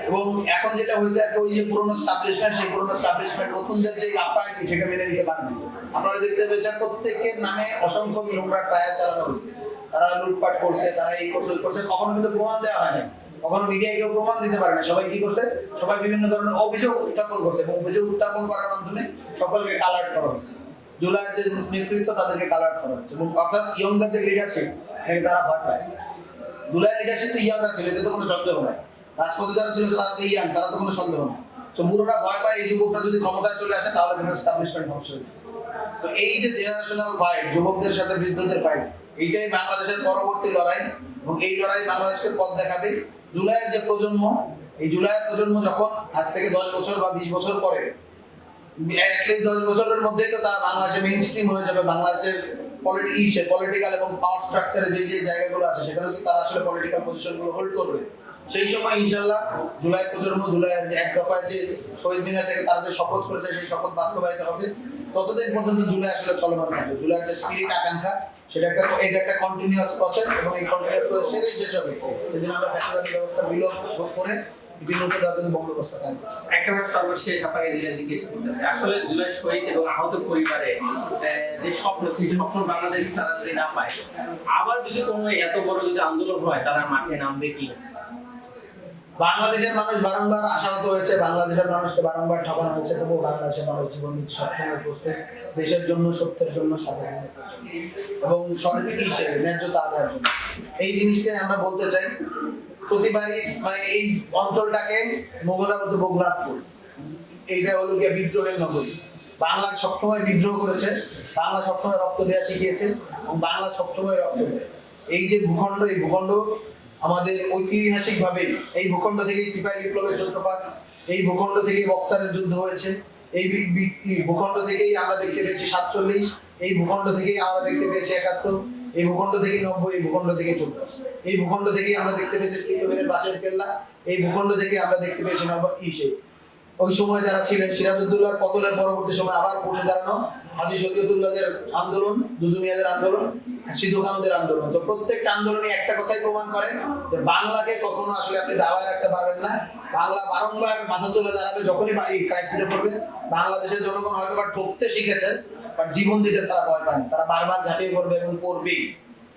এবং এখন যেটা হয়েছে, একটা ওই যে পুরোনো এস্টাবলিশমেন্ট, সেই পুরোনো এস্টাবলিশমেন্ট নতুনদের যে আপ্রাইসিং সেটা মেনে নিতে পারেনি। আপনারা দেখতে পেয়েছেন প্রত্যেকের নামে অসংখ্য নোংরা ট্রায়াল চালানো হয়েছে। তারা লুটপাট করছে, তারা এই করছে, ওই করছে, কখনো কিন্তু প্রমাণ দেওয়া হয় না, কখনো মিডিয়ায় কেউ প্রমাণ দিতে পারে না। সবাই কি করছে? সবাই বিভিন্ন ধরনের অভিযোগ উত্থাপন করছে, এবং অভিযোগ উত্থাপন করার মাধ্যমে সকলকে কালার করা হয়েছে। জুলাইয়ের যে নেতৃত্ব, তাদেরকে কালার করা হয়েছে, এবং অর্থাৎ ইয়ংদের যে লিডারশিপ, এটাকে তারা ভয় পায়। জুলাইয়ের লিডারশিপ তো ইয়াংরা ছিল, এতে তো কোনো সন্দেহ নাই। রাজপথে যারা ছিল তারা তো ইয়াং, তারা তো কোনো সন্দেহ নেই। তো বুড়োরা ভয় পায় এই যুবকরা যদি ক্ষমতায় চলে আসে তাহলে কিন্তু এস্টাবলিশমেন্ট ধ্বংস হয়ে যায়। তো এই যে জেনারেশনাল ফাইট, যুবকদের সাথে বৃদ্ধদের ফাইট, এইটাই বাংলাদেশের পরবর্তী লড়াই, এবং এই লড়াই বাংলাদেশকে পথ দেখাবে। জুলাইয়ের যে প্রজন্ম, এই জুলাইয়ের প্রজন্ম যখন আজ থেকে 10 বছর বা 20 বছর পরে, অ্যাটলিস্ট 10 বছরের মধ্যেই তো তারা বাংলাদেশে মেইন স্ট্রিম হয়ে যাবে। বাংলাদেশের পলিটিক্যাল এবং পাওয়ার স্ট্রাকচারে যে যে জায়গাগুলো আছে সেখানে তো তারা আসলে পলিটিক্যাল পজিশনগুলো হোল্ড করবে। সেই সময় ইনশাল্লাহ জুলাই প্রজন্ম, জুলাইয়ের এক দফায় যে শহীদ মিনার থেকে তারা যে শপথ করেছে সেই শপথ বাস্তবায়িত হবে। ততদিন পর্যন্ত জুলাই আসলে চলমান থাকবে। জুলাইয়ের যে স্পিরিট, আকাঙ্ক্ষা, এটা একটা কন্টিনিউয়াস প্রসেস, এবং এই কন্টিনিউয়াস প্রসেস সেদিন শেষ হবে যেদিন আমরা ফ্যাসিবাদী ব্যবস্থা বিলোপ করে একটি নতুন রাজনৈতিক বন্দোবস্ত কায়েম করব। একেবারে সর্বশেষ আপনাকে যেটা জিজ্ঞেস করতেছে, আসলে জুলাই শহীদ এবং আহত পরিবারে যে স্বপ্ন, সেই স্বপ্ন বাংলাদেশ তারা যদি না পায়, আবার যদি কোনো এত বড় যদি আন্দোলন হয়, তারা মাঠে নামবে কি? বাংলাদেশের মানুষ বারংবার আশাহত হয়েছে, বাংলাদেশের মানুষকে বারংবার ঠকানো হয়েছে, তবুও বাংলাদেশের মানুষ জীবন দিতে সবসময় প্রস্তুত, দেশের জন্য, সত্যের জন্য, সার্বভৌমত্বের জন্য, এবং সরকারি হিসেবে ন্যায্যতা আদায়ের জন্য। এই জিনিসটাই আমরা বলতে চাই। প্রতিবারই মানে এই অঞ্চলটাকে মোগলরা বলতে বগুড়াতপুর, এইটা হলো গিয়ে বিদ্রোহের নগরী। বাংলা সবসময় বিদ্রোহ করেছে, বাংলা সবসময় রক্ত দেওয়া শিখিয়েছে এবং বাংলা সবসময় রক্ত দেয়। এই যে ভূখণ্ড, এই ভূখণ্ড আমাদের ঐতিহাসিকভাবে এই ভূখণ্ড থেকেই সিপাহী বিপ্লবের সূত্রপাত, এই ভূখণ্ড থেকেই বক্সারের যুদ্ধ হয়েছে, এই ভূখণ্ড থেকেই আমরা দেখতে পেয়েছি 47, এই ভূখণ্ড থেকেই আমরা দেখতে পেয়েছি 71, এই ভূখণ্ড থেকে 90, এই ভূখণ্ড থেকে 24, এই ভূখণ্ড থেকেই আমরা দেখতে পেয়েছি তিতুমিরের বাঁশের কেল্লা, এই ভূখণ্ড থেকে আমরা দেখতে পেয়েছি ওই সময় যারা ছিলেন সিরাজউদ্দৌলার পতনের পরবর্তী সময় আবার উঠে দাঁড়ানো হাজী শরীয়তুল্লাহদের আন্দোলন, দুদু মিয়াদের আন্দোলন, সিধু কানুদের আন্দোলন। তো প্রত্যেকটা আন্দোলনই একটা কথাই প্রমাণ করে যে বাংলাকে কখনো আসলে আপনি দাবায় রাখতে পারবেন না। বাংলা বারংবার মাথা তুলে দাঁড়াবে যখনই এই ক্রাইসিসে পড়বে। বাংলাদেশের জনগণ হয়তো বা ঠকতে শিখেছে, বাট জীবন দিতে তারা ভয় পায় না, তারা বারবার ঝাঁপিয়ে পড়বে এবং পড়বেই।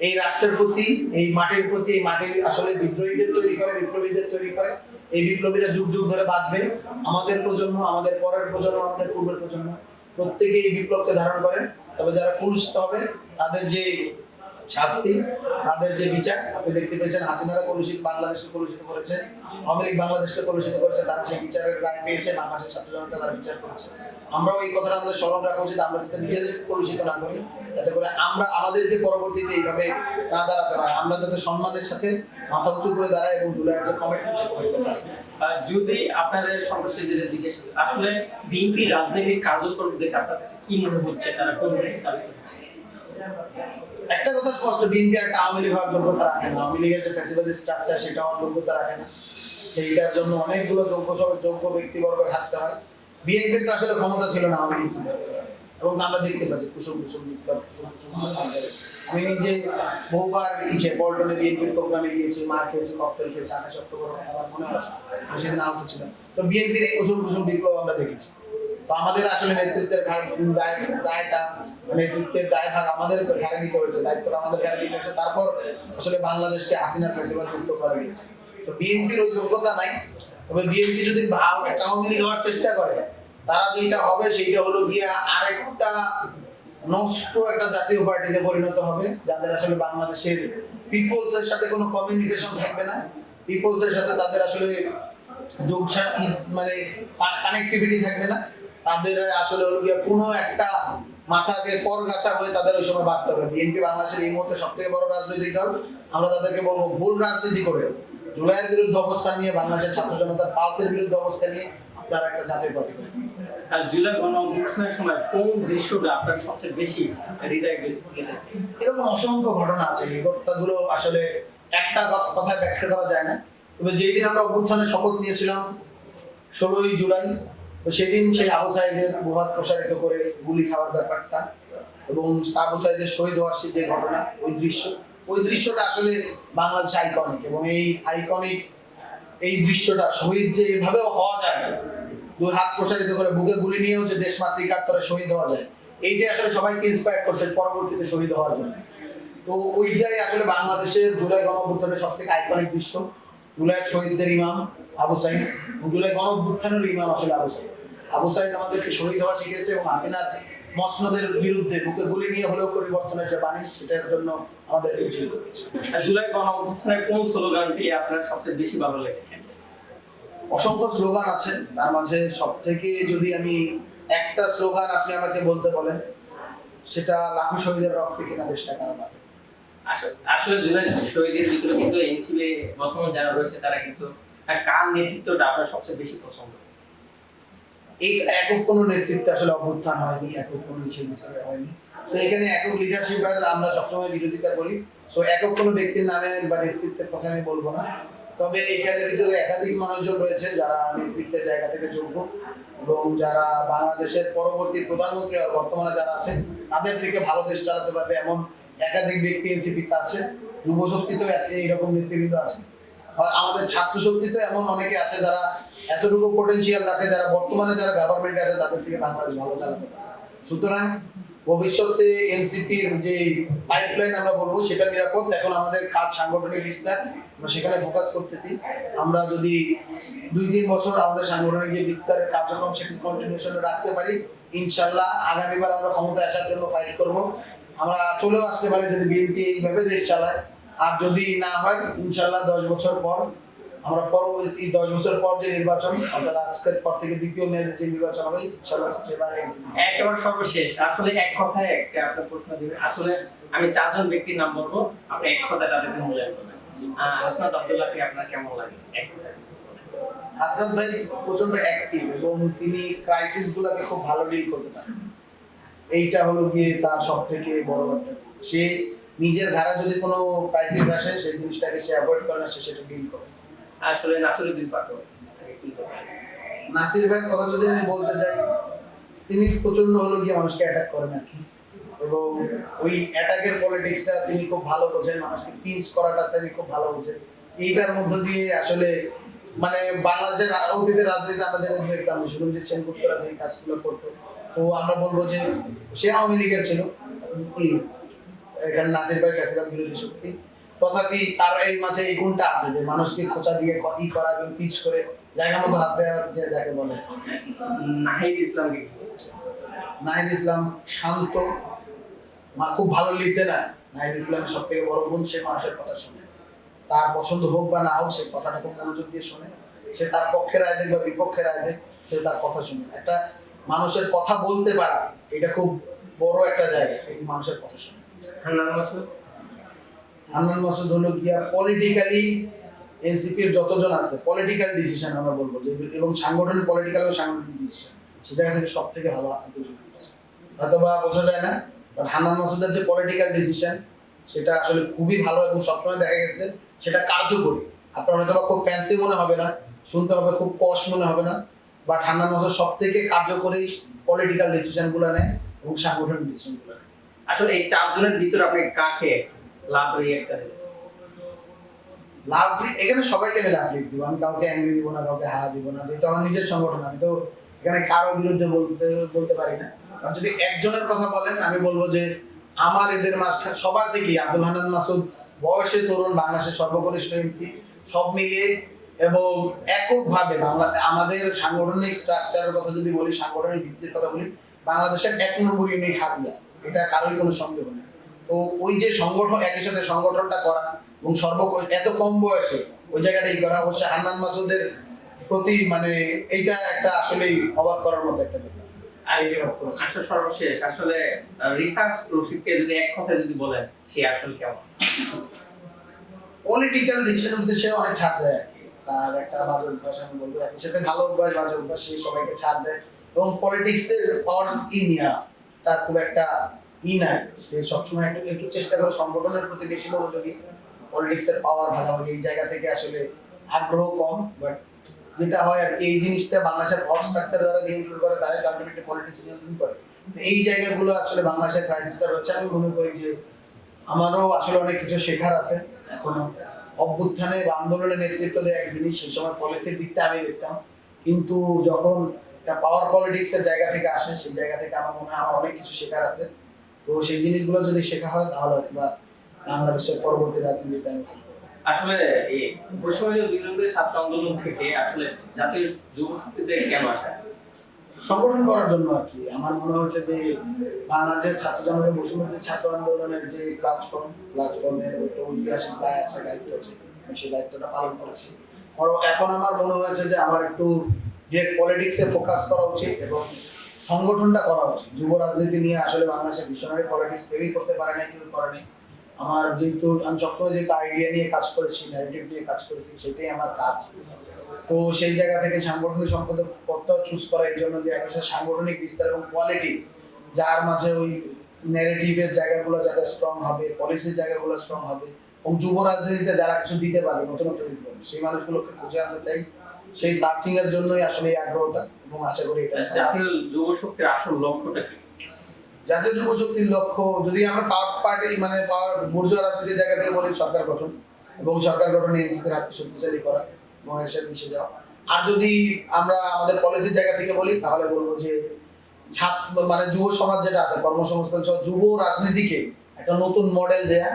এই রাষ্ট্রের প্রতি, এই মাটির প্রতি, এই মাটির আসলে বিদ্রোহীদের তৈরি করে, বিপ্লবীদের তৈরি করে। এই বিপ্লবীরা যুগ যুগ ধরে বাঁচবে। আমাদের প্রজন্ম, আমাদের পরের প্রজন্ম, আমাদের পূর্বের প্রজন্ম প্রত্যেকে এই বিপ্লবকে ধারণ করে। তবে যারা কুলুষিত হবে তাদের যে শাস্তি, তাদের যে বিচার, আপনি দেখতে পেয়েছেন হাসিনারা বাংলাদেশকে কলুষিত করেছে, আওয়ামী লীগ বাংলাদেশকে কলুষিত করেছে, তারা সেই বিচারের রায় পেয়েছে, বাংলাদেশের ছাত্র জনতা তারা বিচার করেছে। আমরাও এই কথাটা আমাদের স্মরণ রাখা উচিত, আমরা যাতে নিজেদেরকে কলুষিত না করি, যাতে করে আমরা আমাদেরকে পরবর্তীতে এইভাবে না দাঁড়াতে হয়। আমরা যাতে সম্মানের সাথে মাথা উঁচু করে দাঁড়াই এবং জুলাইয়ের যে কমিটমেন্ট যদি আপনাদের সর্বশেষ যেটা জিজ্ঞেস আসলে বিএনপি রাজনৈতিক কার্যক্রম দেখে আপনার কাছে কি মনে হচ্ছে, তারা কোন দিকে তাড়িত হচ্ছে? একটা কথা স্পষ্ট, বিএনপি একটা আওয়ামী লীগ হওয়ার যোগ্যতা রাখে না। আওয়ামী লীগের যে ফ্যাসিবাদী স্ট্রাকচার সেটা হওয়ার যোগ্যতা রাখে না। সেইটার জন্য অনেকগুলো যোগ্য ব্যক্তিবর্গ থাকতে হয়। বিএনপির তো আসলে ক্ষমতা ছিল না আওয়ামী লীগ, এবং আমরা দেখতে পাচ্ছি কুসুম বিপ্লব, আমি নিজে বহুবার পল্টনে বিএনপির প্রোগ্রামে গিয়েছি, মার খেয়েছি, ককটেল খেয়েছি, 28 অক্টোবর আমার মনে আছে, আমি সেদিন আহত ছিলাম। তো বিএনপির এই কুসুম বিপ্লব আমরা দেখেছি। তো আমাদের আসলে নেতৃত্বের নেতৃত্বের দায়ভার আমাদের ঘাড়ে নিতে হয়েছে, দায়িত্বটা আমাদের ঘাড়ে নিতে হয়েছে। তারপর আসলে বাংলাদেশকে হাসিনার ফ্যাসিবাদ মুক্ত করা গিয়েছে। তো বিএনপির ওই যোগ্যতা নাই। তবে বিএনপি যদি আওয়ামী লীগ হওয়ার চেষ্টা করে, তারা যেটা হবে সেইটা হলো গিয়ে আরেকটা নষ্ট একটা জাতীয় পার্টিতে পরিণত হবে, যাদের আসলে বাংলাদেশের পিপলসের সাথে কোনো কমিউনিকেশন থাকবে না, পিপলসের সাথে তাদের আসলে মানে কানেক্টিভিটি থাকবে না। তাদের আসলে হলো গিয়ে কোনো একটা মাথাকে পরগাছা হয়ে তাদের ওই সময় বাঁচতে হবে। বিএনপি বাংলাদেশের এই মুহূর্তে সব থেকে বড় রাজনৈতিক দল। আমরা তাদেরকে বলবো, ভুল রাজনীতি করে জুলাইয়ের বিরুদ্ধে অবস্থান নিয়ে, বাংলাদেশের ছাত্র জনতার পালসের বিরুদ্ধে অবস্থান নিয়ে আপনারা একটা জাতীয় পার্টি। জুলাই গণ-অভ্যুত্থানের সময় কোন দৃশ্যটা আপনার সবচেয়ে বেশি হৃদয়ে গেঁথেছে? এরকম অসংখ্য ঘটনা আছে, এই ঘটনাগুলো আসলে একটা কথায় ব্যাখ্যা করা যায় না। তবে যেই দিন আমরা অভ্যুত্থানের শপথ নিয়েছিলাম 16ই জুলাই, তো সেদিন সেই আবু সাঈদের বুহাত প্রসারিত করে গুলি খাওয়ার ব্যাপারটা এবং আবু সাঈদের শহীদ হওয়ার যে ঘটনা, ওই দৃশ্যটা আসলে বাংলাদেশ আইকনিক। এবং এই দৃশ্যটা শহীদ যে এভাবেও হওয়া যায়, দুই হাত প্রসারিত করে বুকে গুলি নিয়েও যে দেশ মাতৃকার তরে শহীদ হওয়া যায়, এইটাই আসলে সবাইকে ইন্সপায়ার করছে পরবর্তীতে শহীদ হওয়ার জন্য। তো ওইটাই আসলে বাংলাদেশের জুলাই গণ-অভ্যুত্থানের সব থেকে আইকনিক দৃশ্য। জুলাইয়ের শহীদদের ইমাম আবু সাঈদ, জুলাই গণ-অভ্যুত্থানের ইমাম আসলে আবু সাঈদ। আবু সাঈদ আমাদেরকে শহীদ হওয়া শিখিয়েছে এবং হাসিনার মসনদের বিরুদ্ধে বুকে গুলি নিয়ে হলেও পরিবর্তনের যে বাণী, সেটার জন্য আমাদেরকে উজ্জীবিত করেছে। জুলাই গণ-অভ্যুত্থানের কোন স্লোগানটি আপনার সবচেয়ে বেশি ভালো লেগেছে? অসংখ্য স্লোগান আছে, তার মাঝে সব থেকে যদি আমি একটা স্লোগান আপনি আমাকে বলতে বলেন, সেটা লাখো শহীদের রক্তে কেনা দেশটা কারা পাবে। আসলে জুলাই শহীদের ভিতরে কিন্তু এনসিপি বর্তমান যারা রয়েছে তারা কিন্তু কার নেতৃত্বটা আপনার সবচেয়ে বেশি পছন্দ? এই একক কোনো নেতৃত্বে আসলে অভ্যুত্থান হয়নি, একক কোনো ইসের ভিতরে হয়নি। তো এখানে একক লিডারশিপের আমরা সবসময় বিরোধিতা করি। সো একক কোনো ব্যক্তির নামে বা নেতৃত্বের কথা আমি বলবো না। তবে এখানে ভিতরে একাধিক মানুষজন রয়েছে যারা নেতৃত্বের জায়গা থেকে যোগ্য এবং যারা বাংলাদেশের পরবর্তী প্রধানমন্ত্রী আর বর্তমানে যারা আছে তাদের থেকে ভালো দেশ চালাতে পারবে এমন একাধিক ব্যক্তি এনসিপিতে আছে। যুব শক্তিতেও এইরকম নেতৃবৃন্দ আছে। আমাদের ছাত্র শক্তিতে এমন অনেকে আছে যারা এতটুকু পটেনশিয়াল রাখে, যারা বর্তমানে যারা গভর্নমেন্ট আছে তাদের থেকে বাংলাদেশ ভালো চালাতে পারে। সুতরাং ভবিষ্যতে এনসিপির যে পাইপলাইন আমরা বলবো সেটা নিরাপদ। এখন আমাদের কাজ সাংগঠনিক বিস্তার, আমরা সেখানে ফোকাস করতেছি। আমরা যদি 2-3 বছর আমাদের সাংগঠনিক যে বিস্তারের কার্যক্রম সেটি কন্টিনিউশনে রাখতে পারি, ইনশাল্লাহ আগামীবার আমরা ক্ষমতায় আসার জন্য ফাইট করব। আমরা চলেও আসতে পারি যদি বিএনপি এইভাবে দেশ চালায়। আর যদি না হয়, ইনশাল্লাহ 10 বছর পর আমরা পরবর্তী 10 বছর পর যে নির্বাচন, অর্থাৎ আজকের পর থেকে দ্বিতীয় মেয়াদে যে নির্বাচন হবে, ইনশাআল্লাহ সেবারে একেবারে সর্বশেষ আসলে এক কথায় একটা আপনার প্রশ্ন দিবেন। আসলে আমি চারজন ব্যক্তির নাম বলবো, আপনি এক কথায় তাদেরকে মূল্যায়ন করবেন। আসনাদ আব্দুল্লাহকে আপনার কেমন লাগে এক কথায়? হাসনাত ভাই প্রচন্ড অ্যাক্টিভ এবং তিনি ক্রাইসিস গুলোকে খুব ভালো ডিল করতে পারেন। এইটা হলো গিয়ে তার সব থেকে বড় একটা গুণ। সে নিজের ধারা যদি কোনো ক্রাইসিস আসে সেই জিনিসটাকে সে অ্যাভয়েড করে না, সে সেটা ডিল করে। আসলে নাসিরউদ্দিন পাটোয়ারি তাকে কি বলবেন? নাসির ভাইয়ের কথা যদি আমি বলতে যাই, তিনি প্রচন্ড হলো গিয়ে মানুষকে অ্যাটাক করেন আর কি, এবং ওই অ্যাটাকের পলিটিক্সটা তিনি খুব ভালো বোঝেন, মানুষকে পিঞ্চ করাটা তিনি খুব ভালো বোঝেন। এইটার মধ্য দিয়ে আসলে মানে বাংলাদেশের অতীতের রাজনীতিতে আমরা যেটা দেখতাম, সুরঞ্জিত সেনগুপ্তরা যে কাজগুলো করতো, তো আমরা বলবো যে সে আওয়ামী লীগের ছিল, এখানে নাসির ভাই ফ্যাসিবাদ বিরোধী শক্তি, তথাপি তার এই মাঝে এই গুণটা আছে যে মানুষকে খোঁচা দিয়ে ই করা এবং পিচ করে জায়গা মতো হাত দেওয়ার যে যাকে বলে। নাহিদ ইসলামকে কি বলবেন? নাহিদ ইসলাম শান্ত, খুব ভালো লিসেনার। নাহিদ ইসলামের সব থেকে বড় গুণ, সে মানুষের কথা শুনে, তার পছন্দ হোক বা না হোক সে কথাটা খুব মনোযোগ দিয়ে শুনে। সে তার পক্ষে রায় দেখ বা বিপক্ষে রায় দেখ, সে তার কথা শুনে। একটা মানুষের কথা বলতে পারা, এটা খুব বড় একটা জায়গা, এই মানুষের কথা শুনে। হান্নান মাসুদ? হান্নান মাসুদ হলো গিয়া পলিটিক্যালি এনসিপির যতজন আছে, পলিটিক্যাল ডিসিশন আমরা বলবো যে, এবং সাংগঠনিক পলিটিক্যাল ও সাংগঠনিক ডিসিশন, সে জায়গা থেকে সব থেকে ভালো আব্দুল হান্নান মাসুদ। হয়তো বা বোঝা যায় না, বাট হান্নান মাসুদের যে পলিটিক্যাল ডিসিশন সেটা আসলে খুবই ভালো, এবং সবসময় দেখা গেছে সেটা কার্যকরী। আপনার হয়তো বা খুব ফ্যান্সি মনে হবে না, শুনতে হবে খুব পশ মনে হবে না, বাট হান্নান মাসুদ সব থেকে কার্যকরী পলিটিক্যাল ডিসিশন গুলো নেয় এবং সাংগঠনিক ডিসিশন গুলো নেয়। আসলে এই চারজনের ভিতরে আপনি কাকে লাভ রিয়েক্টর দেবেন? লাভ এখানে সবাইকে আমি লাভ দিব, আমি কাউকে অ্যাংরি দিব না, কাউকে হারা দিব না, যেহেতু আমার নিজের সংগঠন, আমি তো এখানে কারো বিরুদ্ধে বলতে পারি না। আর যদি একজনের কথা বলেন, আমি বলবো যে আমার এদের মাঝখানে সবার থেকে আব্দুল হান্নান মাসুদ বয়সে তরুণ, বাংলাদেশের সর্বকনিষ্ঠ এমপি, সব মিলিয়ে এবং এককভাবে বাংলা আমাদের সাংগঠনিক স্ট্রাকচারের কথা যদি বলি, সাংগঠনিক ভিত্তির কথা বলি, বাংলাদেশের 1 নম্বর ইউনিট হাতিয়া, এটা কারোই কোনো সন্দেহ নেই। তো ওই যে সংগঠন, একই সাথে সংগঠনটা করা এবং এত কম বয়সে ওই জায়গাটাই করা, অবশ্যই হান্নান মাসুদের প্রতি মানে এইটা একটা আসলেই অবাক করার মতো একটা ব্যাপার। আসলে সর্বশেষ আসলে রিফাত রশিদকে যদি এক কথায় যদি বলেন, সে আসলে কেমন? পলিটিক্যাল ডিসিশনের মধ্যে সে অনেক ছাড় দেয় আর কি, তার একটা বাজে অভ্যাস আমি বলবো, একই সাথে ভালো অভ্যাস বাজে অভ্যাস, সে সবাইকে ছাড় দেয় এবং পলিটিক্সের পাওয়ার নিয়ে তার খুব একটা নাই। সে সবসময় একটু একটু চেষ্টা করে সংগঠনের প্রতি বেশি মনোযোগী, পলিটিক্সের পাওয়ার ভাগাভাগি এই জায়গা থেকে আসলে আগ্রহ কম। বাট যেটা হয় আর এই জিনিসটা বাংলাদেশের পাওয়ার স্ট্রাকচার দ্বারা নিয়ন্ত্রণ করে, তারাই আলটিমেটলি পলিটিক্স নিয়ন্ত্রণ করে। তো এই জায়গাগুলো আসলে বাংলাদেশের ক্রাইসিসটা রয়েছে। আমি মনে করি যে আমারও আসলে অনেক কিছু শেখার আছে এখনো। অভ্যুত্থানে বা আন্দোলনের নেতৃত্ব দেওয়া এক জিনিস, সেই সময় পলিসির দিকটা আমি দেখতাম, কিন্তু যখন এটা পাওয়ার পলিটিক্সের জায়গা থেকে আসে, সেই জায়গা থেকে আমার মনে হয় আমার অনেক কিছু শেখার আছে। তো সেই জিনিসগুলো যদি শেখা হয় তাহলে হয়তো বা বাংলাদেশের পরবর্তী রাজনীতিতে আমি ভালো করবো। আসলে এই বৈষম্য বিরোধী ছাত্র আন্দোলন থেকে আসলে জাতীয় যুব শক্তিতে কেন আসা? সংগঠন করার জন্য আর কি। আমার মনে হয়েছে যে বাংলাদেশের ছাত্র জনতার বৈষম্য ছাত্র আন্দোলনের যে প্ল্যাটফর্মে একটা ঐতিহাসিক দায় আছে, দায়িত্ব আছে, আমি সেই দায়িত্বটা পালন করেছি। এখন আমার মনে হয়েছে যে আমার একটু ডিরেক্ট পলিটিক্সে ফোকাস করা উচিত এবং সংগঠনটা করা উচিত। যুব রাজনীতি নিয়ে আসলে বাংলাদেশের মিশনারি পলিটিক্স কেউই করতে পারে না, কেউ করে নাই। আমার যেহেতু আমি সবসময় যেহেতু আইডিয়া নিয়ে কাজ করেছি, ন্যারেটিভ নিয়ে কাজ করেছি, সেটাই আমার কাজ। তো সেই জায়গা থেকে সাংগঠনিক সম্পাদক পদটাও চুজ করা এই জন্য যে একটা সাংগঠনিক বিস্তার এবং কোয়ালিটি, যার মাঝে ওই ন্যারেটিভের জায়গাগুলো যাতে স্ট্রং হবে, পলিসির জায়গাগুলো স্ট্রং হবে এবং যুব রাজনীতিতে যারা কিছু দিতে পারবে, নতুন দিতে পারবে, সেই মানুষগুলোকে খুঁজে আনতে চাই। সেই সার্চিং এর জন্যই আসলে এই আগ্রহটা, এবং আশা করি এটা জাতীয় যুব শক্তির আসল লক্ষ্যটা কি? জাতীয় যুব শক্তির লক্ষ্য যদি আমরা পাওয়ার পার্টি মানে পাওয়ার বুর্জোয়া রাজনীতির জায়গা থেকে বলি, সরকার গঠন এবং সরকার গঠনে এনসিপির হাতকে শক্তিশালী করা এবং এর সাথে মিশে যাওয়া। আর যদি আমরা আমাদের পলিসির জায়গা থেকে বলি, তাহলে বলবো যে ছাত্র মানে যুব সমাজ যেটা আছে, কর্মসংস্থান সহ যুব রাজনীতিকে একটা নতুন মডেল দেয়া,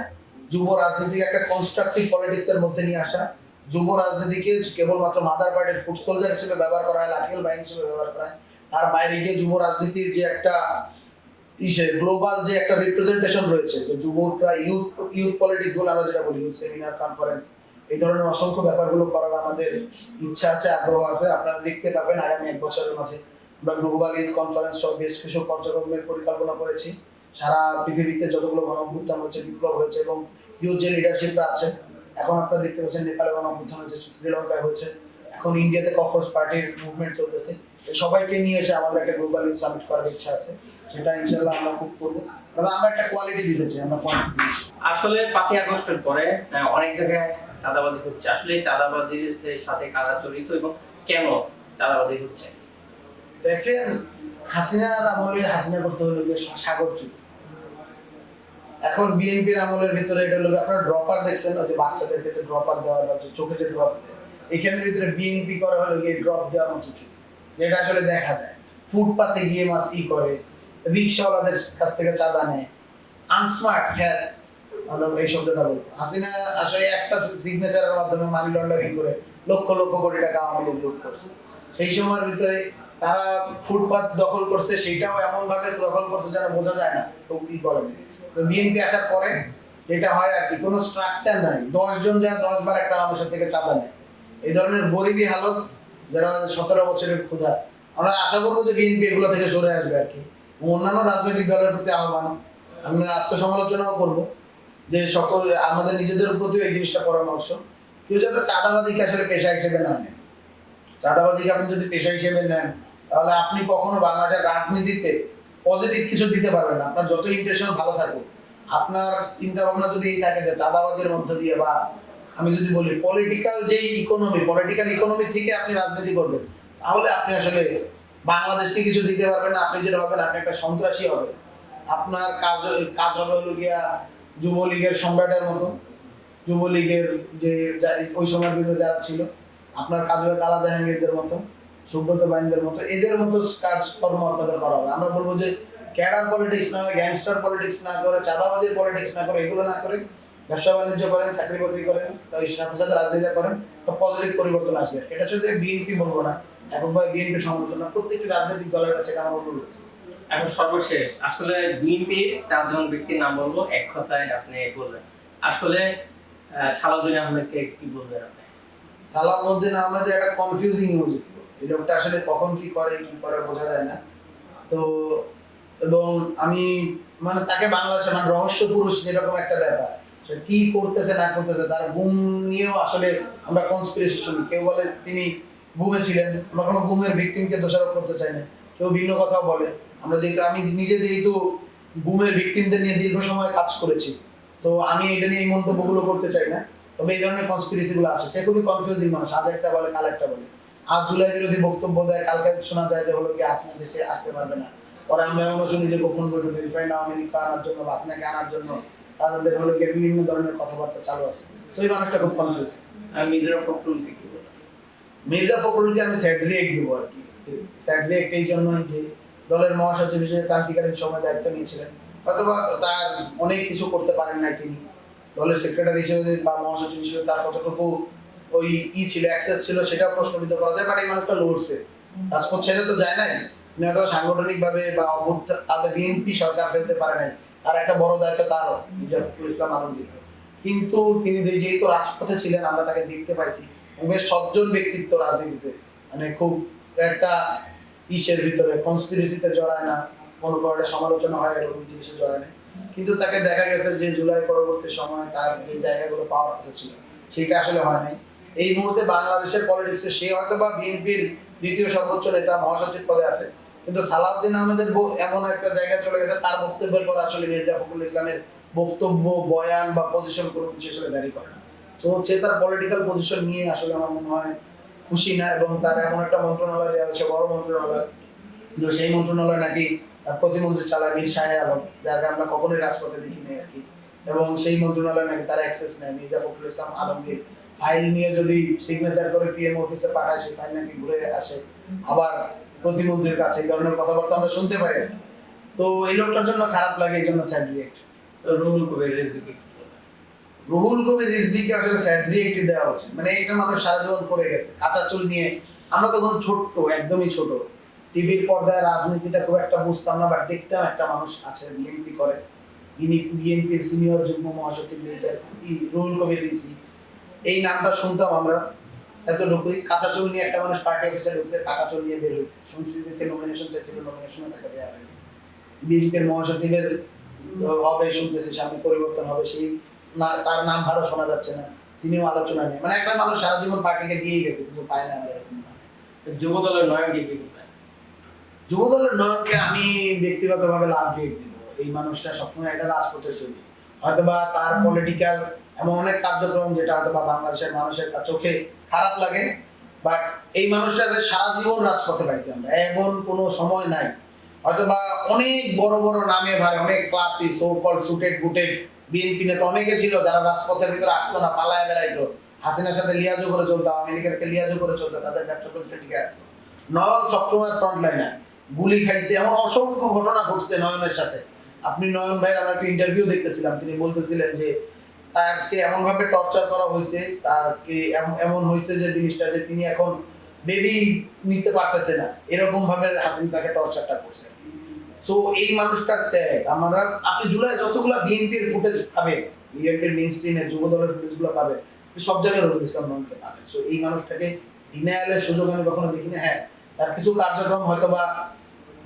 যুব রাজনীতিকে একটা কনস্ট্রাকটিভ পলিটিক্সের মধ্যে নিয়ে আসা, যুব রাজনীতিকে কেবলমাত্র মাদার পার্টির ফুট সোলজার হিসেবে ব্যবহার করা হয়, লাঠিয়াল বাহিনী হিসেবে ব্যবহার করা হয়, তার বাইরে গিয়ে যুব রাজনীতির যে একটা গ্লোবাল যে একটা রিপ্রেজেন্টেশন রয়েছে, যে যুবকরা ইউথ পলিটিক্স বলে আমরা যেটা বলি, ইউথ সেমিনার, কনফারেন্স, এই ধরনের অসংখ্য ব্যাপারগুলো করার আমাদের ইচ্ছা আছে, আগ্রহ আছে। আপনারা দেখতে পাবেন আগামী 1 বছরের মাঝে আমরা গ্লোবাল ঈদ কনফারেন্স সহ বেশ কিছু কার্যক্রমের পরিকল্পনা করেছি। সারা পৃথিবীতে যতগুলো গণঅভ্যুত্থান হচ্ছে, বিপ্লব হয়েছে এবং ইউথ যে লিডারশিপরা আছে, এখন আপনারা দেখতে পাচ্ছেন নেপালে গণঅভ্যুত্থান হয়েছে, শ্রীলঙ্কায় হচ্ছে, এখন ইন্ডিয়াতে ককরোচ পার্টির মুভমেন্ট চলতেছে। সবাইকে নিয়ে এসে আমাদের একটা গ্লোবাল ইউথ সামিট করার ইচ্ছা আছে, সেটা ইনশাআল্লাহ আমরা খুব করবো। কারণ আমরা একটা কোয়ালিটি দিতে চাই, আমরা কোয়ান্টিটি দিচ্ছি। আসলে 5ই আগস্টের পরে অনেক জায়গায় চাঁদাবাজি হচ্ছে, আসলে এই চাঁদাবাজির সাথে কারা জড়িত এবং কেন চাঁদাবাজি হচ্ছে? দেখেন, হাসিনার আমলে হাসিনা করতে হলো গিয়ে সাগর চুরি। এখন বিএনপির আমলের ভিতরে এটা হলো আপনার ড্রপার দেখছেন, ওই যে বাচ্চাদের ক্ষেত্রে ড্রপার দেওয়া বা চোখে যে ড্রপ দেয়, এখানের ভিতরে বিএনপি করা হলো গিয়ে ড্রপ দেওয়ার মতো চুরি, যেটা আসলে দেখা যায়। ফুটপাতে গিয়ে মাছ কি করে, রিক্সাওয়ালাদের কাছ থেকে চাঁদা নেয়, আনস্মার্ট খ্যাত, এই শব্দটা বলবো। হাসিনা আসলে একটা সিগনেচারের মাধ্যমে মানি লন্ডারিং করে লক্ষ লক্ষ কোটি টাকা আওয়ামী লীগ লুট করছে। সেই সময়ের ভিতরে তারা ফুটপাত দখল করছে, সেইটাও এমন ভাবে দখল করছে যেন বোঝা যায় না তো কি বলেনি। তো বিএনপি আসার পরে যেটা হয় আর কি, কোনো স্ট্রাকচার নাই, 10 জন যা 10 বার একটা মানুষের থেকে চাঁদা নেয়। এই ধরনের গরিবী হালত, যারা 17 বছরের ক্ষুধা, আমরা আশা করবো যে বিএনপি এগুলো থেকে সরে আসবে আর কি। অন্যান্য রাজনৈতিক দলের প্রতি আহ্বান, আমরা আত্মসমালোচনাও করবো যে সকল আমাদের নিজেদের প্রতিও এই জিনিসটা পরামর্শ, কেউ যাতে চাঁদাবাজিকে আসলে পেশা হিসেবে না নেন। চাঁদাবাজিকে আপনি যদি পেশা হিসেবে নেন, তাহলে আপনি কখনো বাংলাদেশের রাজনীতিতে পজিটিভ কিছু দিতে পারবেন না। আপনার যত ইমপ্রেশন ভালো থাকুক, আপনার চিন্তা ভাবনা যদি এই থাকে যে চাঁদাবাজির মধ্য দিয়ে, বা আমি যদি বলি পলিটিক্যাল ইকোনমি থেকে আপনি রাজনীতি করবেন, তাহলে আপনি আসলে বাংলাদেশকে কিছু দিতে পারবেন না। আপনি যেটা হবেন, আপনি একটা সন্ত্রাসী হবেন। আপনার কাজ হবে হলো গিয়া যুবলীগের সম্রাটের মতো, যুবলীগের যে ওই সময়ের ভিতরে যারা ছিল, আপনার কাজ হবে কালা জাহাঙ্গীরদের মতো, সুব্রত বাইনদের মতো, এদের মতো কাজকর্ম আপনাদের করা হবে। আমরা বলবো যে ক্যাডার পলিটিক্স না হয়, গ্যাংস্টার পলিটিক্স না করে, চাঁদাবাজির পলিটিক্স না করে, এগুলো না করে ব্যবসা বাণিজ্য করেন, চাকরি বাকরি করেন, তাই সাথে সাথে রাজনীতি করেন, তো পজিটিভ পরিবর্তন আসবে। এটা শুধু বিএনপি বলবো না, এককভাবে বিএনপির সমালোচনা, প্রত্যেকটি রাজনৈতিক দলের কাছে আমার অনুরোধ। এখন সর্বশেষ, আসলে বিএনপির 4 জন ব্যক্তির নাম বলবো, এক কথায় আপনি বলবেন। আসলে সালাউদ্দিন আহমেদকে কি বলবেন আপনি? সালাউদ্দিন আহমেদের একটা কনফিউজিং ইউজ, এই লোকটা আসলে কখন কি করে বোঝা যায় না। তো এবং আমি মানে তাকে বাংলাদেশে মানে রহস্য পুরুষ যেরকম একটা ব্যাপার, সে কি করতেছে না করতেছে, তার গুম নিয়েও আসলে আমরা কনস্পিরেসি শুনি। কেউ বলে তিনি গুমে ছিলেন, আমরা কোনো গুমের ভিকটিমকে দোষারোপ করতে চাই না, কেউ ভিন্ন কথাও বলে। আমরা যেহেতু আমি নিজে যেহেতু গুমের ভিকটিমদের নিয়ে দীর্ঘ সময় কাজ করেছি, তো আমি এটা নিয়ে এই মন্তব্যগুলো করতে চাই না। তবে এই ধরনের কনস্পিরেসি গুলো আছে, সে খুবই কনফিউজিং মানুষ, আজ একটা বলে কাল একটা বলে। আজ জুলাই বিরোধী বক্তব্য দেয়, কালকে শোনা যায় যে হলো কি হাসিনা দেশে আসতে পারবে না। পরে আমরা এমনও শুনি যে গোপন বৈঠকে রিফাইন্ড আমেরিকা আনার জন্য, হাসিনাকে আনার জন্য তাদের হলো কি বিভিন্ন ধরনের কথাবার্তা চালু আছে। তো এই মানুষটা খুব কনফিউজ। মির্জা ফখরুলকে কি বলবেন? মির্জা ফখরুলকে আমি স্যাড রিয়েক্ট দেবো আর কি। স্যাড রিয়েক্ট এই জন্যই যে দলের মহাসচিব হিসেবে ক্রান্তিকালীন সময় দায়িত্ব নিয়েছিলেন, অথবা তার অনেক কিছু করতে পারেন নাই তিনি। দলের সেক্রেটারি হিসেবে বা মহাসচিব হিসেবে তার কতটুকু ওই ছিল, অ্যাক্সেস ছিল, সেটাও প্রশ্নবিদ্ধ করা যায়। বাট এই মানুষটা লড়ছে, রাজপথ ছেড়ে তো যায় নাই। তিনি হয়তো সাংগঠনিকভাবে বা তাদের বিএনপি সরকার ফেলতে পারে নাই, তার একটা বড় দায়িত্ব তারও, মির্জা ফখরুল ইসলাম আলমগীর। কিন্তু তিনি যেহেতু রাজপথে ছিলেন, আমরা তাকে দেখতে পাইছি, বেশ সজ্জন ব্যক্তিত্ব রাজনীতিতে, মানে খুব একটা ইসের ভিতরে কনস্পিরেসিতে জড়ায় না, কোনো একটা সমালোচনা হয় এরকম জিনিসে জড়ায় না। কিন্তু তাকে দেখা গেছে যে জুলাই পরবর্তী সময় তার যে জায়গাগুলো পাওয়ার কথা ছিল, সেটা আসলে হয় নাই। এই মুহূর্তে বাংলাদেশের পলিটিক্সে সে হয়তো বা বিএনপির দ্বিতীয় সর্বোচ্চ নেতা, মহাসচিব পদে আছে, কিন্তু সালাউদ্দিন আহমেদের এমন একটা জায়গায় চলে গেছে, তার বক্তব্যের পর আসলে মির্জা ফখরুল ইসলামের বক্তব্য, বয়ান বা পজিশন কোনো কিছু আসলে ভ্যারি করে না। তো সে তার পলিটিক্যাল পজিশন নিয়ে আসলে আমার মনে হয় খুশি না, এবং তার এমন একটা মন্ত্রণালয় দেওয়া হয়েছে, বড় মন্ত্রণালয়, কিন্তু সেই মন্ত্রণালয় নাকি প্রতিমন্ত্রী চালায় মীর শাহে আলম, যাকে আমরা কখনোই রাজপথে দেখি নাই আর কি। এবং সেই মন্ত্রণালয় নাকি তার অ্যাক্সেস নেই। মির্জা ফখরুল ইসলাম আলমগীর ফাইল নিয়ে যদি সিগনেচার করে পিএম অফিসে পাঠায়, সেই ফাইল নাকি ঘুরে আসে আবার প্রতিমন্ত্রীর কাছে। এই ধরনের কথাবার্তা আমরা শুনতে পাই আর কি। তো এই লোকটার জন্য খারাপ লাগে, এই জন্য স্যাড রিয়েক্ট। রুহুল কবির রিজভীকে কি বলবেন? রুহুল কবির রিজভীকে আসলে স্যাড রিয়েক্ট দেওয়া হচ্ছে, মানে এটা মানুষ সারা জীবন করে গেছে কাঁচা চুল নিয়ে। আমরা তখন ছোট্ট, একদমই ছোট, টিভির পর্দায় রাজনীতিটা খুব একটা বুঝতাম না, বাট দেখতাম একটা মানুষ আছে বিএনপি করে, ইনি বিএনপির সিনিয়র যুগ্ম মহাসচিব রুহুল কবির রিজভী। এই নামটা শুনতাম আমরা এতটুকুই। কাঁচা চুল নিয়ে একটা মানুষ পার্টি অফিসে ঢুকছে, পাকা চুল নিয়ে বের হয়েছে। শুনছি যে নমিনেশন চাইছিল, নমিনেশনে টাকা দেওয়া হয়নি। বিএনপির মহাসচিবের হবে শুনতেছি, সামনে পরিবর্তন হবে, সেই না তার নাম ভালো শোনা যাচ্ছে না, তিনিও আলোচনা নেই। মানে একটা মানুষ সারা জীবন পার্টিকে দিয়ে গেছে, কিছু পায় না আমার এরকম না। যুব দলের নয়নকে কি বলবেন? যুব দলের নয়নকে আমি ব্যক্তিগতভাবে লাভ রেট দিব। এই মানুষটা সবসময় একটা রাজপথের ছবি, হয়তোবা তার পলিটিক্যাল এমন অনেক কার্যক্রম যেটা হয়তোবা বাংলাদেশের মানুষের চোখে খারাপ লাগে, বাট এই মানুষটাকে সারা জীবন রাজপথে পাইছি আমরা, এমন কোনো সময় নাই। হয়তোবা অনেক বড় বড় নামে ভাই, অনেক classy so call suited বুটেড BNP নেতা অনেকে ছিল যারা রাজপথের ভিতরে আসতো না, পালায় বেড়াইতো, হাসিনার সাথে লিয়াজো করে চলতো, আমেরিকাকে লিয়াজো করে চলতো, তাদের ব্যবসা প্রতিটা টিকে রাখতো। নয়ন সবসময় ফ্রন্ট লাইনার, গুলি খাইছে, এমন অসংখ্য ঘটনা ঘটছে নয়নের সাথে। আপনি নয়ন ভাইয়ের আমরা একটা ইন্টারভিউ দেখতেছিলাম, তিনি বলতেছিলেন যে তাকে এমন ভাবে টর্চার করা হয়েছে, তাকে এমন হয়েছে যে জিনিসটা যে তিনি এখন বেবি নিতে পারতেছে না, এরকম ভাবে হাসিনা তাকে টর্চারটা করছে। তো এই মানুষটার ত্যাগ আমরা, আপনি জুলাই যতগুলা বিএনপির ফুটেজ পাবেন, বিএনপির মেইন স্ট্রিমের যুব দলের ফুটেজগুলো পাবেন, সব জায়গায় রবিউল ইসলাম নয়নকে পাবেন। সো এই মানুষটাকে ডিনায়ালের সুযোগ আমি কখনো দেখিনি। হ্যাঁ, তার কিছু কার্যক্রম হয়তো বা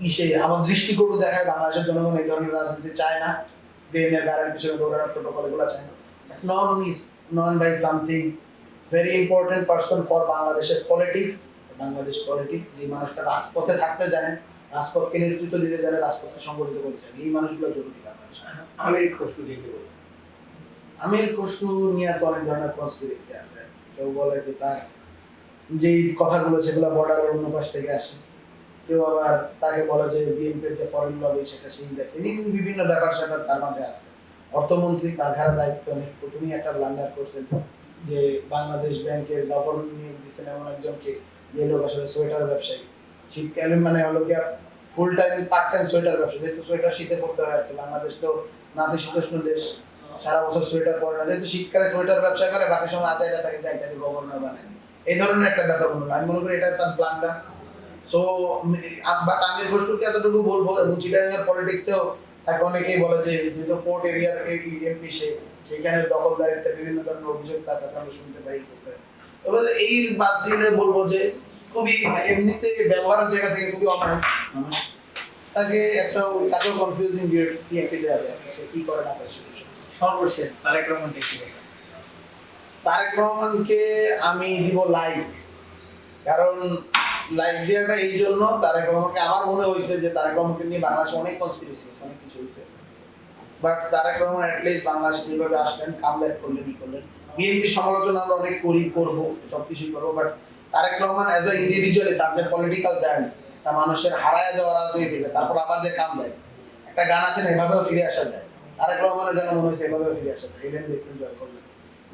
ইসে আমার দৃষ্টিকটু দেখায়, বাংলাদেশের জনগণ এই ধরনের রাজনীতি চায় না, বিএনএর গাড়ির পিছনে দৌড়ানোর প্রোটোকল এগুলো চায় না। None by something very important person for বাংলাদেশের পলিটিক্স। বাংলাদেশ পলিটিক্স, যে মানুষটা রাজপথে থাকতে জানে, রাজপথকে নেতৃত্ব দিতে জানে, রাজপথকে সংগঠিত করতে জানে, এই মানুষগুলো জরুরি বাংলাদেশে। আমির খসরু কি বলবেন? আমির খসরু নিয়ে তো অনেক ধরনের কনস্পিরেসি আছে। কেউ বলে যে তার যেই কথাগুলো সেগুলো বর্ডারের অন্য পাশ থেকে আসে, কেউ আবার তাকে বলে যে বিএনপির যে ফরেন লবি সেটা সেই দেখে, বিভিন্ন ব্যাপার স্যাপার তার মাঝে আছে। অর্থমন্ত্রী, তার ঘাড়ে দায়িত্ব নেই, প্রথমেই একটা ব্লান্ডার করছেন যে বাংলাদেশ ব্যাংকের গভর্নর নিয়োগ দিচ্ছেন এমন একজনকে, যে লোক আসলে সোয়েটার ব্যবসায়ী, শীতকালীন মানে হলো কি full time part time sweater ব্যবসা, যেহেতু সোয়েটার শীতে পড়তে হয় আর কি, বাংলাদেশ তো নাতিশীতোষ্ণ দেশ, সারা বছর সোয়েটার পরে না, যেহেতু শীতকালে সোয়েটার ব্যবসা করে, বাকি সময় আচাইরা তাকে যাই তাকে গভর্নর বানায়, এই ধরনের একটা ব্যাপার হলো। আমি মনে করি এটা তার ব্লান্ডার। সো বাট আমির খসরুকে এতটুকু বলবো, এবং চিটাগাংয়ের পলিটিক্সেও তাকে অনেকেই বলে যে যেহেতু পোর্ট এরিয়ার এমপি সে, সেখানে দখলদারিত্বে বিভিন্ন ধরনের অভিযোগ তার কাছে আমরা শুনতে পাই করতে। তবে এই বাদ দিলে বলবো যে খুবই এমনিতে ব্যবহারের জায়গা থেকে খুবই অমায়িক মানুষ, তাকে একটা তাকেও কনফিউজিং টিএমপি দেওয়া যায়, সে কি করে না করে। সর্বশেষ তারেক রহমানকে কি বলবেন? তারেক রহমানকে আমি দিব লাইক, কারণ লাইক দেওয়াটা এই জন্য, তারেক রহমানকে আমার মনে হয়েছে যে তারেক রহমানকে নিয়ে বাংলাদেশে অনেক কনস্পিরেসি হয়েছে, অনেক কিছু হয়েছে, বাট তারেক রহমান অ্যাটলিস্ট বাংলাদেশে যেভাবে আসলেন, কামব্যাক করলেন, ই করলেন। বিএনপি সমালোচনা আমরা অনেক করবো, সবকিছুই করবো, but Tarique Rahman as a individually তার যে পলিটিক্যাল জার্নি, তা মানুষের হারায় যাওয়া রাজনীতি থেকে তারপর আবার যে কামব্যাক, একটা গান আছে না, এভাবেও ফিরে আসা যায়, তারেক রহমানের যেন মনে হয়েছে এভাবেও ফিরে আসা যায়। এলেন, দেখলেন, জয় করলেন,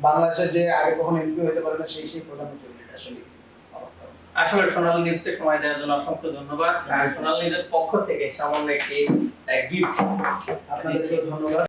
বাংলাদেশের যে আগে কখনো এমপি হতে পারে না সেই প্রধানমন্ত্রী হলেন। আসলে আসলে সোনালী নিউজকে সময় দেওয়ার জন্য অসংখ্য ধন্যবাদ। সোনালী নিউজের পক্ষ থেকে সামান্য একটি গিফট আপনাদেরকে ধন্যবাদ।